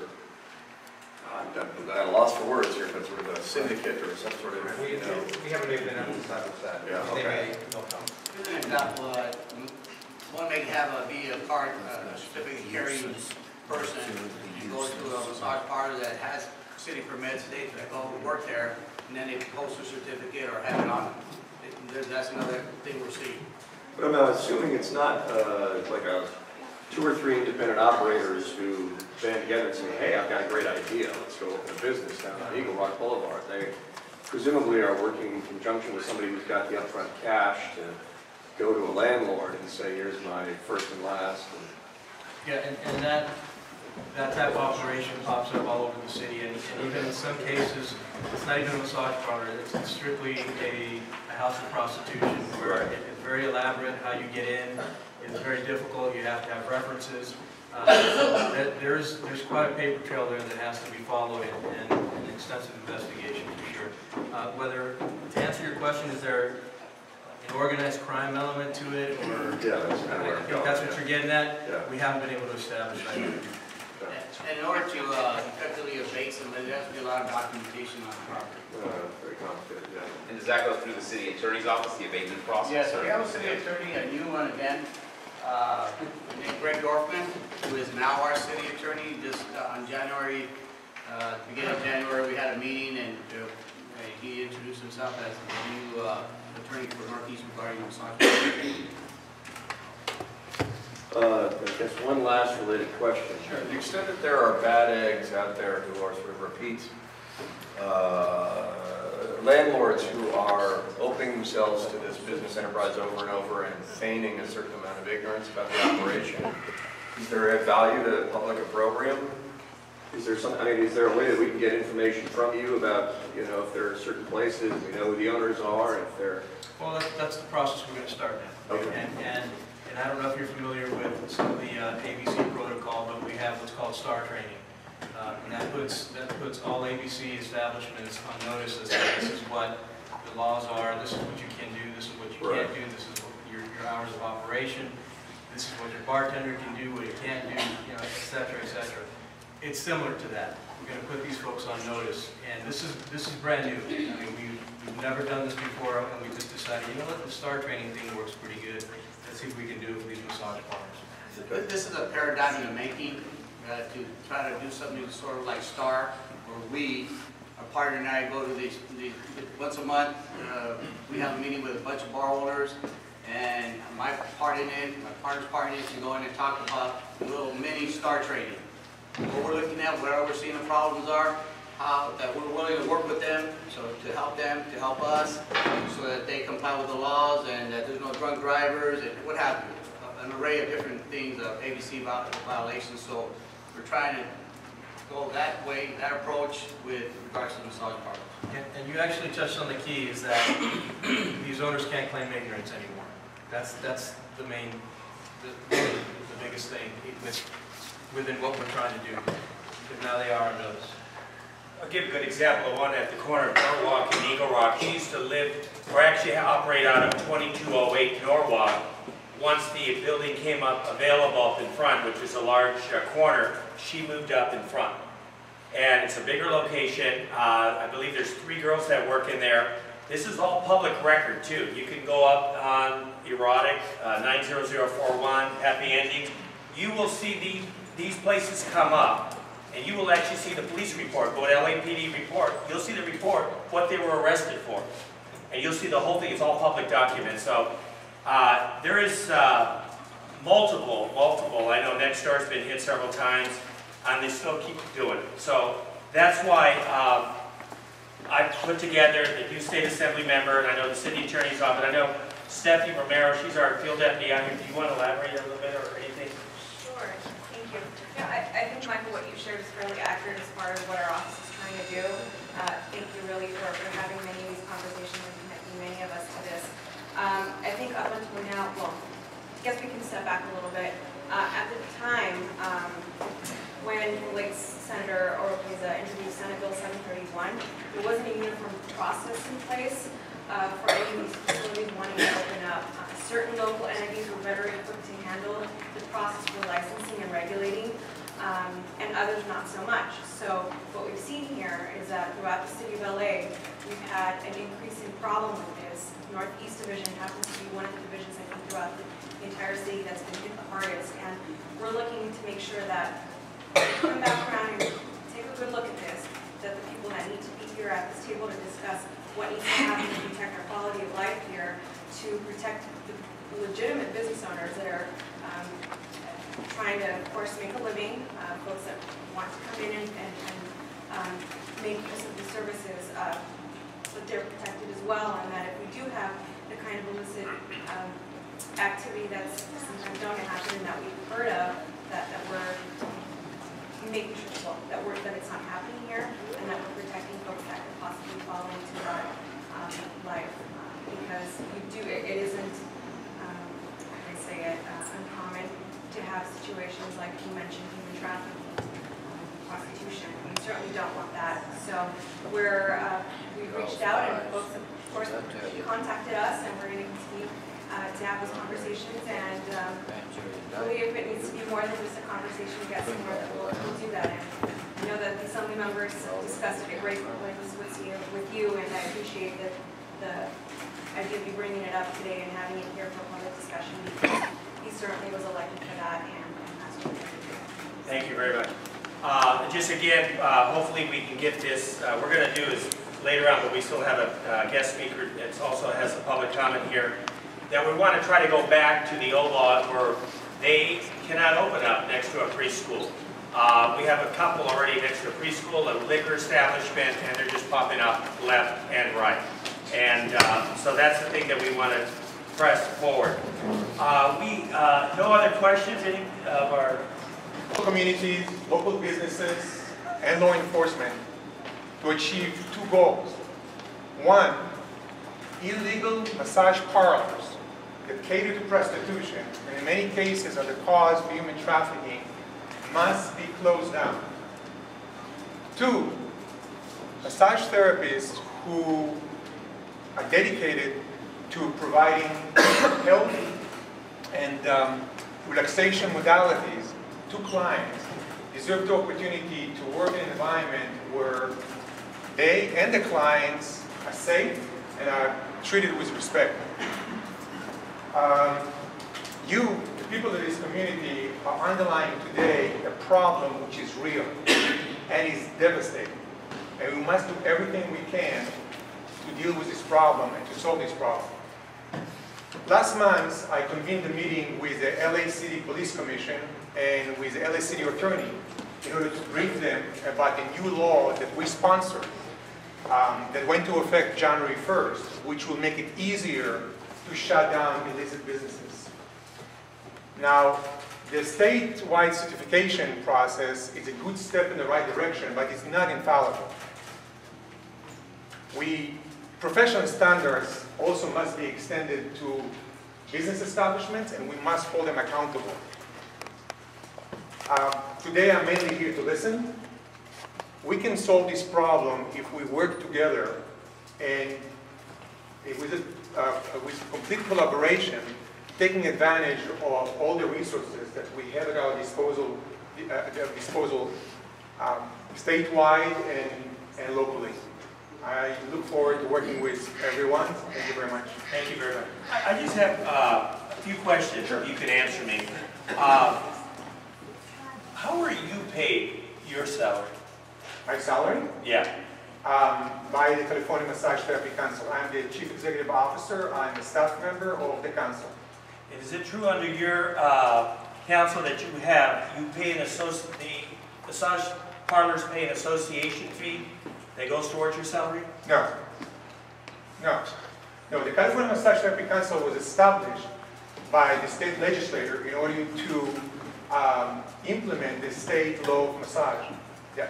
I'm at a loss for words here, but sort of a syndicate or some sort of, We haven't even been able to establish that. Yeah, okay. They'll come. Here's an example. One may be a card, a certificate carrying person. You go to a massage parlor that has city permits, they go work there, and then they post a certificate or have it on them. That's another thing we're seeing. But I'm assuming it's not like 2 or 3 independent operators who band together and say, hey, I've got a great idea, let's go open a business down on Eagle Rock Boulevard. They presumably are working in conjunction with somebody who's got the upfront cash to go to a landlord and say, here's my first and last. Yeah, and that that type of operation pops up all over the city, and even in some cases, it's not even a massage parlor, it's strictly a house of prostitution, where it's very elaborate how you get in, it's very difficult, you have to have references. So there's quite a paper trail there that has to be followed, and an extensive investigation for sure. To answer your question, is there an organized crime element to it, or Yeah, that's kind of where I I'm think going. that's what you're getting at? Yeah. We haven't been able to establish that. And in order to effectively abate some, there has to be a lot of documentation on the property. Very complicated, yeah. And does that go through the city attorney's office, the abatement process? Yes, or- we have a city attorney, a new one again, named Greg Dorfman, who is now our city attorney. Just on January, beginning of January, we had a meeting, and he introduced himself as the new attorney for Northeast regarding massage. I guess one last related question. Sure. To the extent that there are bad eggs out there who are sort of repeat landlords who are opening themselves to this business enterprise over and over and feigning a certain amount of ignorance about the operation, is there a value to public opprobrium? Is there some, I mean, is there a way that we can get information from you about, you know, if there are certain places, we know who the owners are, if they're... Well, that's the process we're going to start now. Okay. And I don't know if you're familiar with some of the ABC protocol, but we have what's called STAR training. And that puts all ABC establishments on notice as to this is what the laws are, this is what you can do, this is what you can't do, this is what your hours of operation, this is what your bartender can do, what he can't do, you know, et cetera, et cetera. It's similar to that. We're going to put these folks on notice, and this is brand new. I mean, we've never done this before, and we just decided, you know what, the STAR training thing works pretty good. Let's see if we can do it for these massage parlors. This is a paradigm in the making to try to do something sort of like STAR, where we, our partner and I, go to these once a month. We have a meeting with a bunch of bar owners, and my partner's part in it to go in and talk about a little mini STAR training. What we're looking at, where we're seeing the problems are, how that we're willing to work with them, so to help them, to help us, so that they comply with the laws and that there's no drunk drivers and what have you. An array of different things, ABC violations. So we're trying to go that way, that approach with regards to massage parlors. And you actually touched on the key, is that these owners can't claim ignorance anymore. That's the main, the biggest thing within what we're trying to do, because now they are on notice. I'll give a good example of one at the corner of Norwalk and Eagle Rock. He used to live, or actually operate out of 2208 Norwalk. Once the building came up available up in front, which is a large corner, she moved up in front. And it's a bigger location. I believe there's 3 girls that work in there. This is all public record too. You can go up on Erotic, 90041, Happy Ending. You will see these places come up, and you will actually see the police report, go to LAPD report. You'll see the report, what they were arrested for. And you'll see the whole thing, it's all public documents. So there is multiple. I know Next Door's been hit several times, and they still keep doing it. So that's why I put together the new state assembly member, and I know the city attorney's office. I know Stephanie Romero, she's our field deputy out here. Do you want to elaborate a little bit or anything? Sure, thank you. Yeah, I think, Michael, what you shared is fairly accurate as far as what our office is trying to do. Thank you really for having many of these conversations and connecting many of us to this. I think up until now, well, I guess we can step back a little bit. At the time, when Lake's Senator Oropeza introduced Senate Bill 731, there wasn't a uniform process in place for any of these facilities wanting to open up. Certain local entities were better equipped to handle the process for licensing and regulating, and others not so much. So what we've seen here is that throughout the city of LA, we've had an increasing problem with this. Northeast Division happens to be one of the divisions, I think, throughout the entire city that's been hit the hardest. And we're looking to make sure that we come back around and take a good look at this, that the people that need to be here at this table to discuss what needs to happen to protect our quality of life here, to protect the legitimate business owners that are trying to, of course, make a living, folks that want to come in and make use of the services, but they're protected as well, and that if we do have the kind of illicit activity that's sometimes known to happen and that we've heard of, that we're making sure that it's not happening here, and that we're protecting folks that could possibly fall into that life. Because it isn't, how can I say it, uncommon to have situations like you mentioned, human trafficking, prostitution. We certainly don't want that. So we've reached out, and folks have, of course, contacted us, and we're going to continue to have those conversations. And really, if it needs to be more than just a conversation, we get somewhere that we'll do that. And I know that the assembly members discussed it at great lengths with you, and I appreciate the idea of you bringing it up today and having it here for public discussion, because he certainly was elected for that, and that's what we're going to do. Thank you very much. Just again, hopefully we can get this, we're going to do is later on, but we still have a guest speaker that also has a public comment here, that we want to try to go back to the old law where they cannot open up next to a preschool. We have a couple already next to a preschool, a liquor establishment, and they're just popping up left and right. And so that's the thing that we want to press forward. No other questions, any of our communities, local businesses, and law enforcement to achieve two goals. One, illegal massage parlors that cater to prostitution, and in many cases are the cause of human trafficking, must be closed down. Two, massage therapists who are dedicated to providing health and relaxation modalities to clients deserve the opportunity to work in an environment where they and the clients are safe and are treated with respect. You, the people of this community, are underlying today a problem which is real and is devastating. And we must do everything we can to deal with this problem and to solve this problem. Last month, I convened a meeting with the LA City Police Commission and with the LA City Attorney in order to brief them about the new law that we sponsored that went into effect January 1st, which will make it easier to shut down illicit businesses. Now, the statewide certification process is a good step in the right direction, but it's not infallible. Professional standards also must be extended to business establishments, and we must hold them accountable. Today, I'm mainly here to listen. We can solve this problem if we work together and with complete collaboration, taking advantage of all the resources that we have at our disposal, statewide and locally. I look forward to working with everyone. Thank you very much. Thank you very much. I just have a few questions, if you could answer me. How are you paid your salary? My salary? Yeah. By the California Massage Therapy Council. I'm the Chief Executive Officer. I'm a staff member of the council. Is it true under your council that you pay the massage parlors pay an association fee that goes towards your salary? No. No. No, the California Massage Therapy Council was established by the state legislature in order to implement the state law of massage.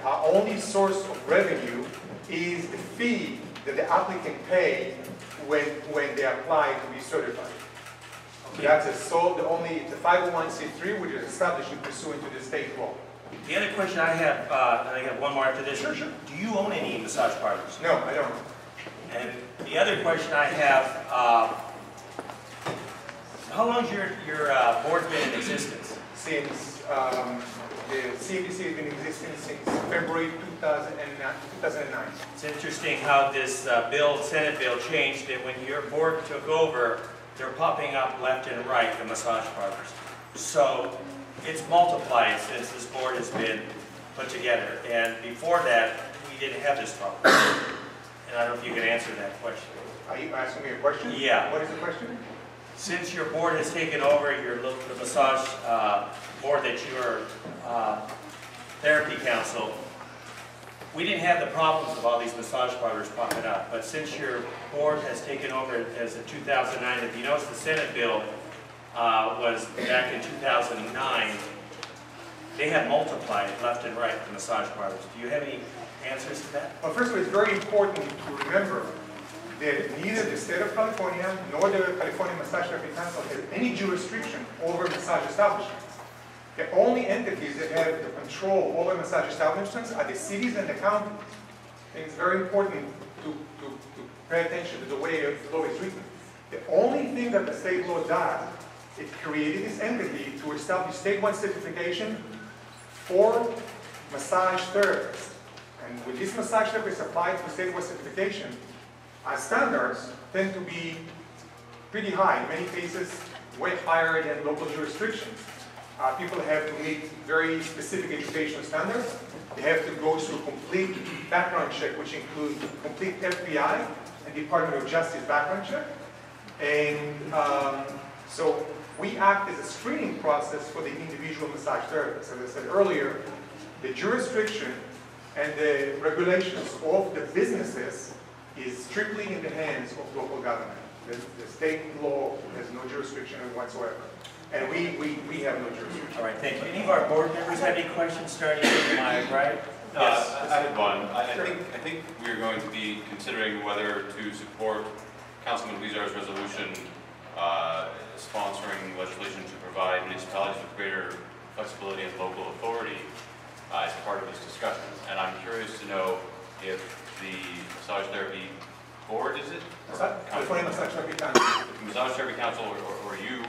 Our only source of revenue is the fee that the applicant pays when they apply to be certified. Okay. That's the 501c3, which is established pursuant to the state law. The other question I have, and I have one more after this. Sure. Do you own any massage parlors? No, I don't. And the other question I have, how long has your board been in existence? Since the CBC has been in existence since February 2009. It's interesting how this Senate bill changed, and when your board took over, they're popping up left and right, the massage parlors. So it's multiplied since this board has been put together. And before that, we didn't have this problem. And I don't know if you can answer that question. Are you asking me a question? Yeah. What is the question? Since your board has taken over the massage board that you're therapy council, we didn't have the problems of all these massage parlors popping up. But since your board has taken over as of 2009, if you notice the Senate bill was back in 2009, They have multiplied left and right, the massage parlors. Do you have any answers to that? Well, first of all, it's very important to remember that neither the state of California nor the California Massage Therapy Council has any jurisdiction over massage establishments. The only entities that have the control over massage establishments are the cities and the counties. And it's very important to pay attention to the way the law is written. The only thing that the state law does, it created this entity to establish statewide certification for massage therapists. And when these massage therapists apply to statewide certification, our standards tend to be pretty high, in many cases way higher than local jurisdictions. People have to meet very specific educational standards. They have to go through complete background check, which includes complete FBI and Department of Justice background check. And so we act as a screening process for the individual massage therapists. As I said earlier, the jurisdiction and the regulations of the businesses is strictly in the hands of local government. The state law has no jurisdiction whatsoever. And we have no jurisdiction. All right, thank you. Any of our board members have any questions starting with my right? Yes. I had one. I think we're going to be considering whether to support Councilman Weezar's resolution sponsoring legislation to provide municipalities with greater flexibility and local authority as part of this discussion. And I'm curious to know if the Massage Therapy Board, is it? California Massage Therapy Council. Massage Therapy Council or you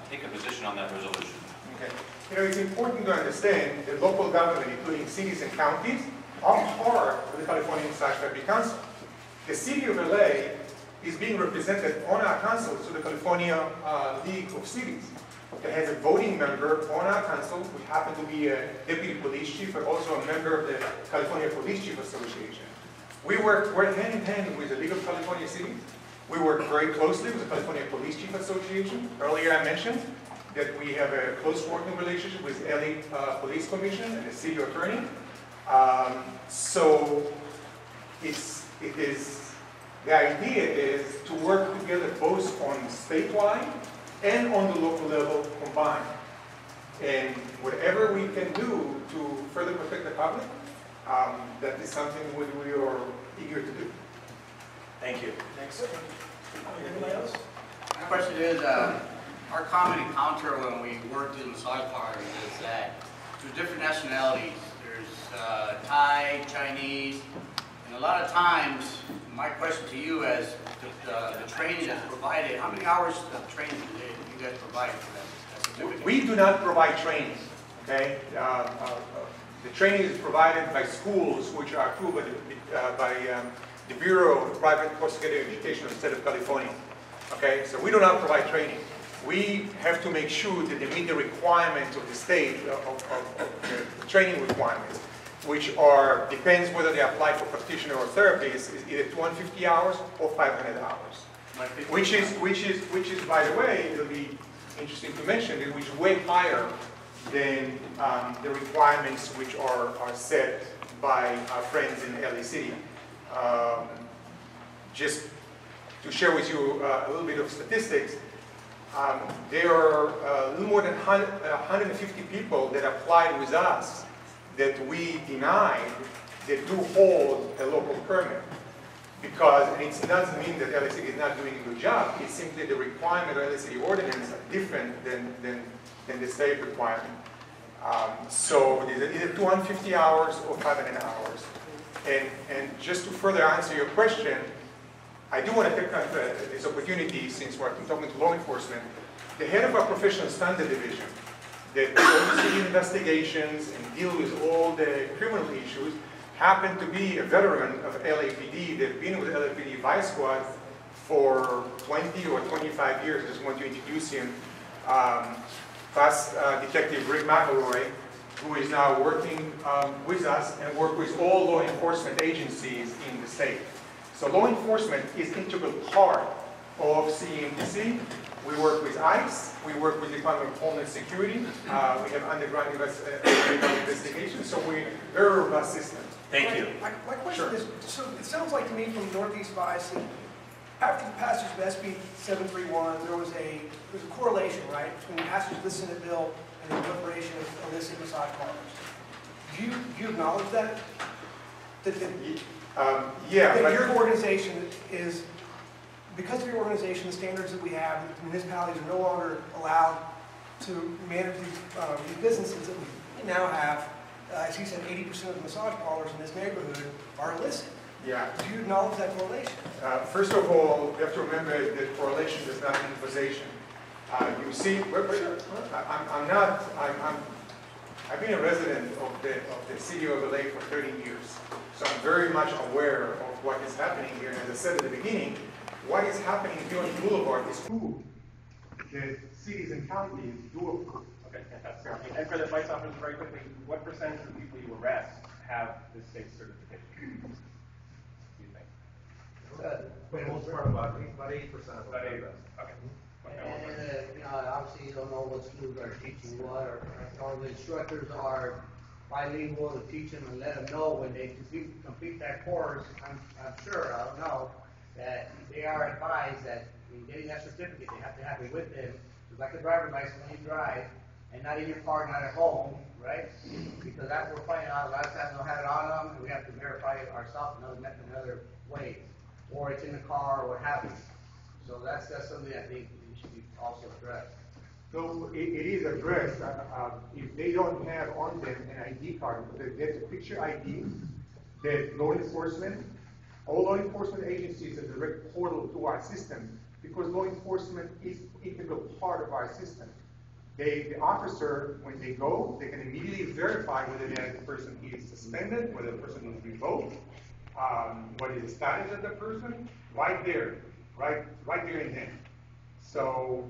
take a position on that resolution. Okay. You know, it's important to understand that local government, including cities and counties, are part of the California Massage Therapy Council. The city of LA is being represented on our council through the California League of Cities. It has a voting member on our council, who happen to be a deputy police chief, but also a member of the California Police Chief Association. We work hand in hand with the League of California Cities. We work very closely with the California Police Chief Association. Earlier I mentioned that we have a close working relationship with LA Police Commission and the city attorney. So the idea is to work together both on statewide and on the local level combined. And whatever we can do to further protect the public, that is something we are eager to do. Thank you. Next. Anybody else? My question is, our common encounter when we work in massage parlors is that there's different nationalities. There's Thai, Chinese, and a lot of times, my question to you is, the training that's provided, how many hours of training do you guys provide for them? We do not provide training, okay? The training is provided by schools which are approved by the Bureau of Private Post-Secondary Education of the State of California, okay? So we do not provide training. We have to make sure that they meet the requirements of the state, of the training requirements, which are, depends whether they apply for practitioner or therapist, is either 250 hours or 500 hours. Which is, by the way, it'll be interesting to mention, which is way higher than the requirements which are set by our friends in LA City. Just to share with you a little bit of statistics, there are a little more than 150 people that applied with us that we denied that do hold a local permit. Because, and it doesn't mean that LA City is not doing a good job, it's simply the requirement of LA City ordinance are different than the state requirement. So it's either 250 hours or 500 hours. And just to further answer your question, I do want to take this opportunity, since we're talking to law enforcement, the head of our professional standard division that oversees investigations and deal with all the criminal issues happened to be a veteran of LAPD. They've been with LAPD Vice Squad for 20 or 25 years. I just want to introduce him. Past Detective Rick McElroy, who is now working with us and work with all law enforcement agencies in the state. So law enforcement is an integral part of CMTC. We work with ICE, we work with the Department of Homeland Security, we have underground investigations, so we're a very robust system. Thank you. My question is, so it sounds like to me from Northeast Biasing, after the passage of SB 731, there was a correlation, right, between the passage of this Senate bill and the proliferation of illicit massage parlors. Do you acknowledge that? Yeah. That your organization is, because of your organization, the standards that we have, the municipalities are no longer allowed to manage these businesses that we now have. As you said, 80% of the massage parlors in this neighborhood are illicit. Yeah. Do you acknowledge that correlation? First of all, you have to remember that correlation does not mean causation. You see, I've been a resident of the city of LA for 30 years, so I'm very much aware of what is happening here. And as I said at the beginning, what is happening here on Boulevard is food that cities and counties do approve. Okay, fantastic. And for the vice officers, very quickly, what percentage of the people you arrest have this state certification? Do you think? For the most part, about 80% of About 80%. arrests. Okay. And obviously you don't know what schools are teaching what, or the instructors are bilingual to teach them and let them know when they complete that course. I'm sure, I don't know, that they are advised that in getting that certificate, they have to have it with them. It's like a driver's license when you drive, and not in your car, not at home, right? Because that's what we're finding out. A lot of times we don't have it on them, and we have to verify it ourselves in another way. Or it's in the car, or what have you. So that's something I think should be also addressed. No, it is addressed. If they don't have on them an ID card, there's a picture ID that law enforcement, all law enforcement agencies have a direct portal to our system because law enforcement is an integral part of our system. The officer, when they go, they can immediately verify whether the person is suspended, whether the person is revoked, what is the status of the person, right there and then. So,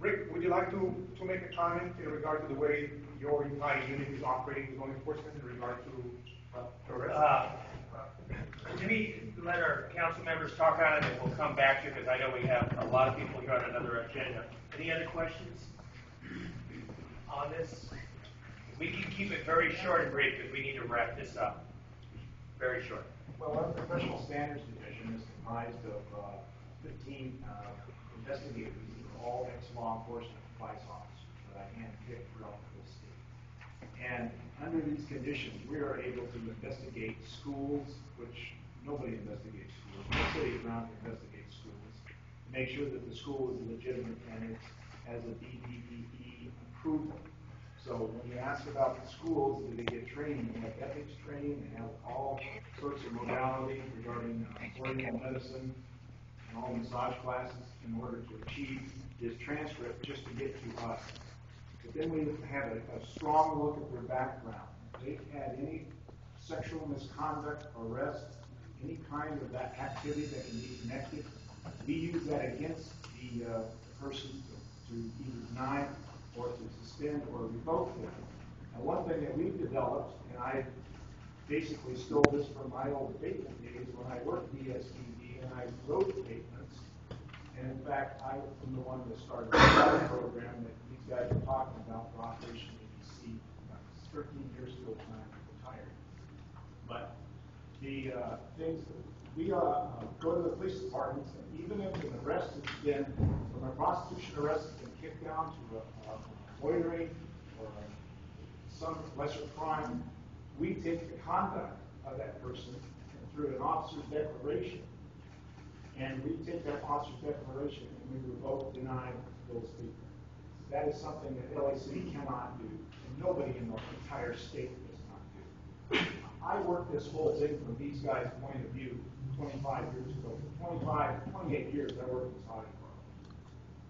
Rick, would you like to make a comment in regard to the way your entire unit is operating with law enforcement in regard to arrest? Let me let our council members talk on it, and we'll come back to you because I know we have a lot of people here on another agenda. Any other questions on this? We can keep it very short and brief because we need to wrap this up. Very short. Well, our professional standards division is comprised of 15 investigators who are all ex-law enforcement advice officers that I handpicked throughout the whole state. And under these conditions, we are able to investigate schools, which nobody investigates schools. No city around investigates schools, to make sure that the school is legitimate and it has a DBEE approval. So when you ask about the schools, do they get training? They have ethics training, they have all sorts of modalities regarding oriental medicine and all massage classes in order to achieve this transcript just to get to us. But then we have a strong look at their background. If they've had any sexual misconduct, arrests, any kind of that activity that can be connected, we use that against the person to either deny or to suspend or revoke them. And one thing that we've developed, and I basically stole this from my old abatement days when I worked at DSTV and I wrote abatements. And in fact, I was the one that started the program that these guys are talking about for Operation ABC. I was 13 years ago when I retired. But the things that we go to the police departments, and even if an arrest has been, from a prostitution arrest has been kicked down to a loitering or some lesser crime, we take the conduct of that person through an officer's declaration, and we take that officer's declaration and we revoke, deny those people. That is something that LA City cannot do, and nobody in the entire state does not do. I worked this whole thing from these guys' point of view 25 years ago. For 28 years I worked in Saudi Arabia.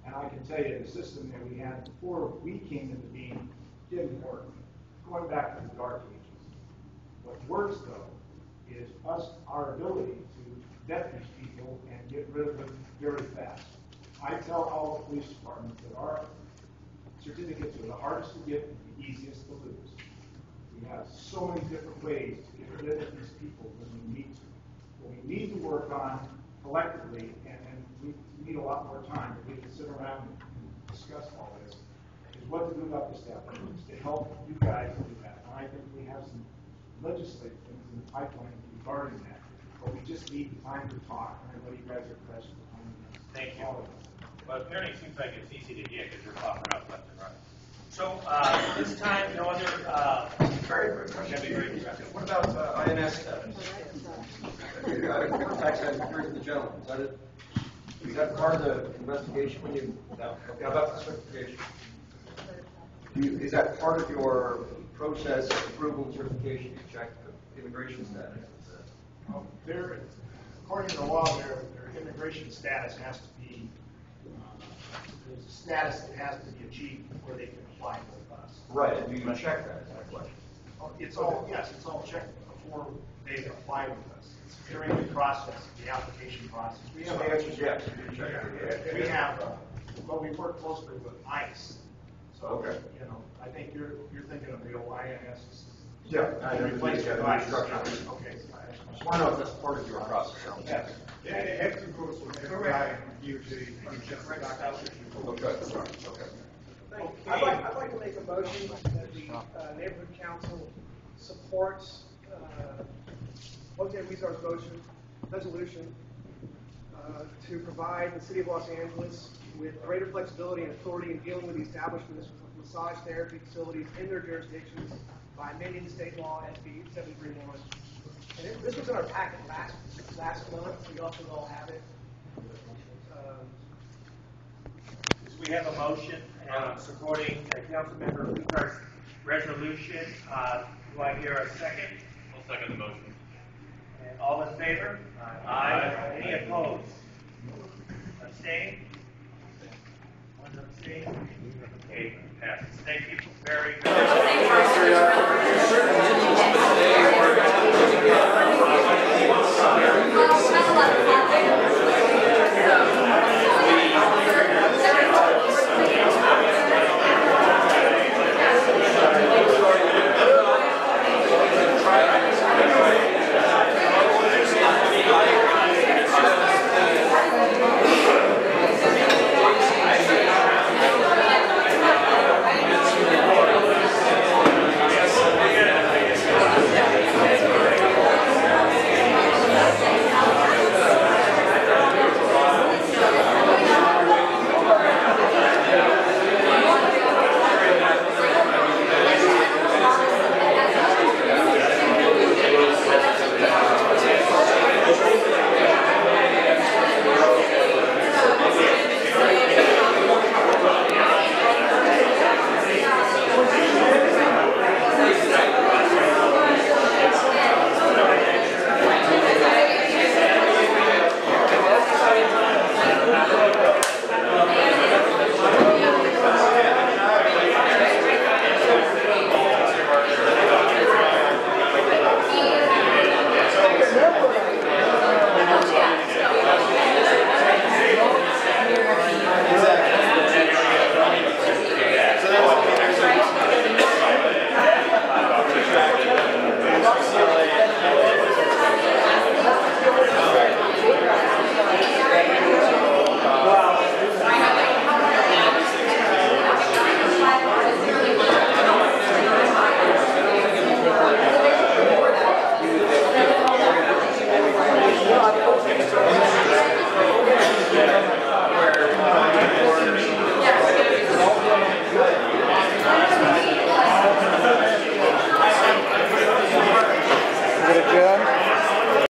And I can tell you the system that we had before we came into being didn't work. Going back to the dark ages. What works though is our ability to vet these people and get rid of them very fast. I tell all the police departments that our certificates are the hardest to get and the easiest to lose. We have so many different ways to get rid of these people when we need to. What we need to work on collectively, and we need a lot more time, but we can sit around and discuss all this, is what to do about the staff members to help you guys do that. And I think we have some legislative things in the pipeline regarding that. but we just need time to talk. And I know you guys are pressed for time. Thank you. Well, apparently it seems like it's easy to get because you're popping up left and right. So, this time, no other, Very quick question. What about INS status? Tax here's the gentleman. Is that part of the investigation when you, how about the certification? Is that part of your process of approval and certification to check the immigration status? According to the law, their immigration status has to be, there's a status that has to be achieved before they can apply with us. Right, and do you check that? Is that a question? It's all checked before they apply with us. It's during the process, the application process. So the answer is yes. We have, but we work closely with ICE. So, okay. You know, I think you're thinking of the old INS. Yeah, I know. Replacement Okay. ICE. I just want to know if that's part of your process. Yes. Yeah, it has to go through FBI and DOJ. Okay. I'd like to make a motion that the neighborhood council supports Jose Huizar's resolution to provide the city of Los Angeles with greater flexibility and authority in dealing with the establishments of massage therapy facilities in their jurisdictions by amending state law SB 731. And this was in our packet last month. We also all have it. we have a motion supporting Councilmember Huizar's resolution. Do I hear a second? I'll second the motion. And all in favor? Aye. Any opposed? Abstain? One abstain? Okay, passes. Thank you very much.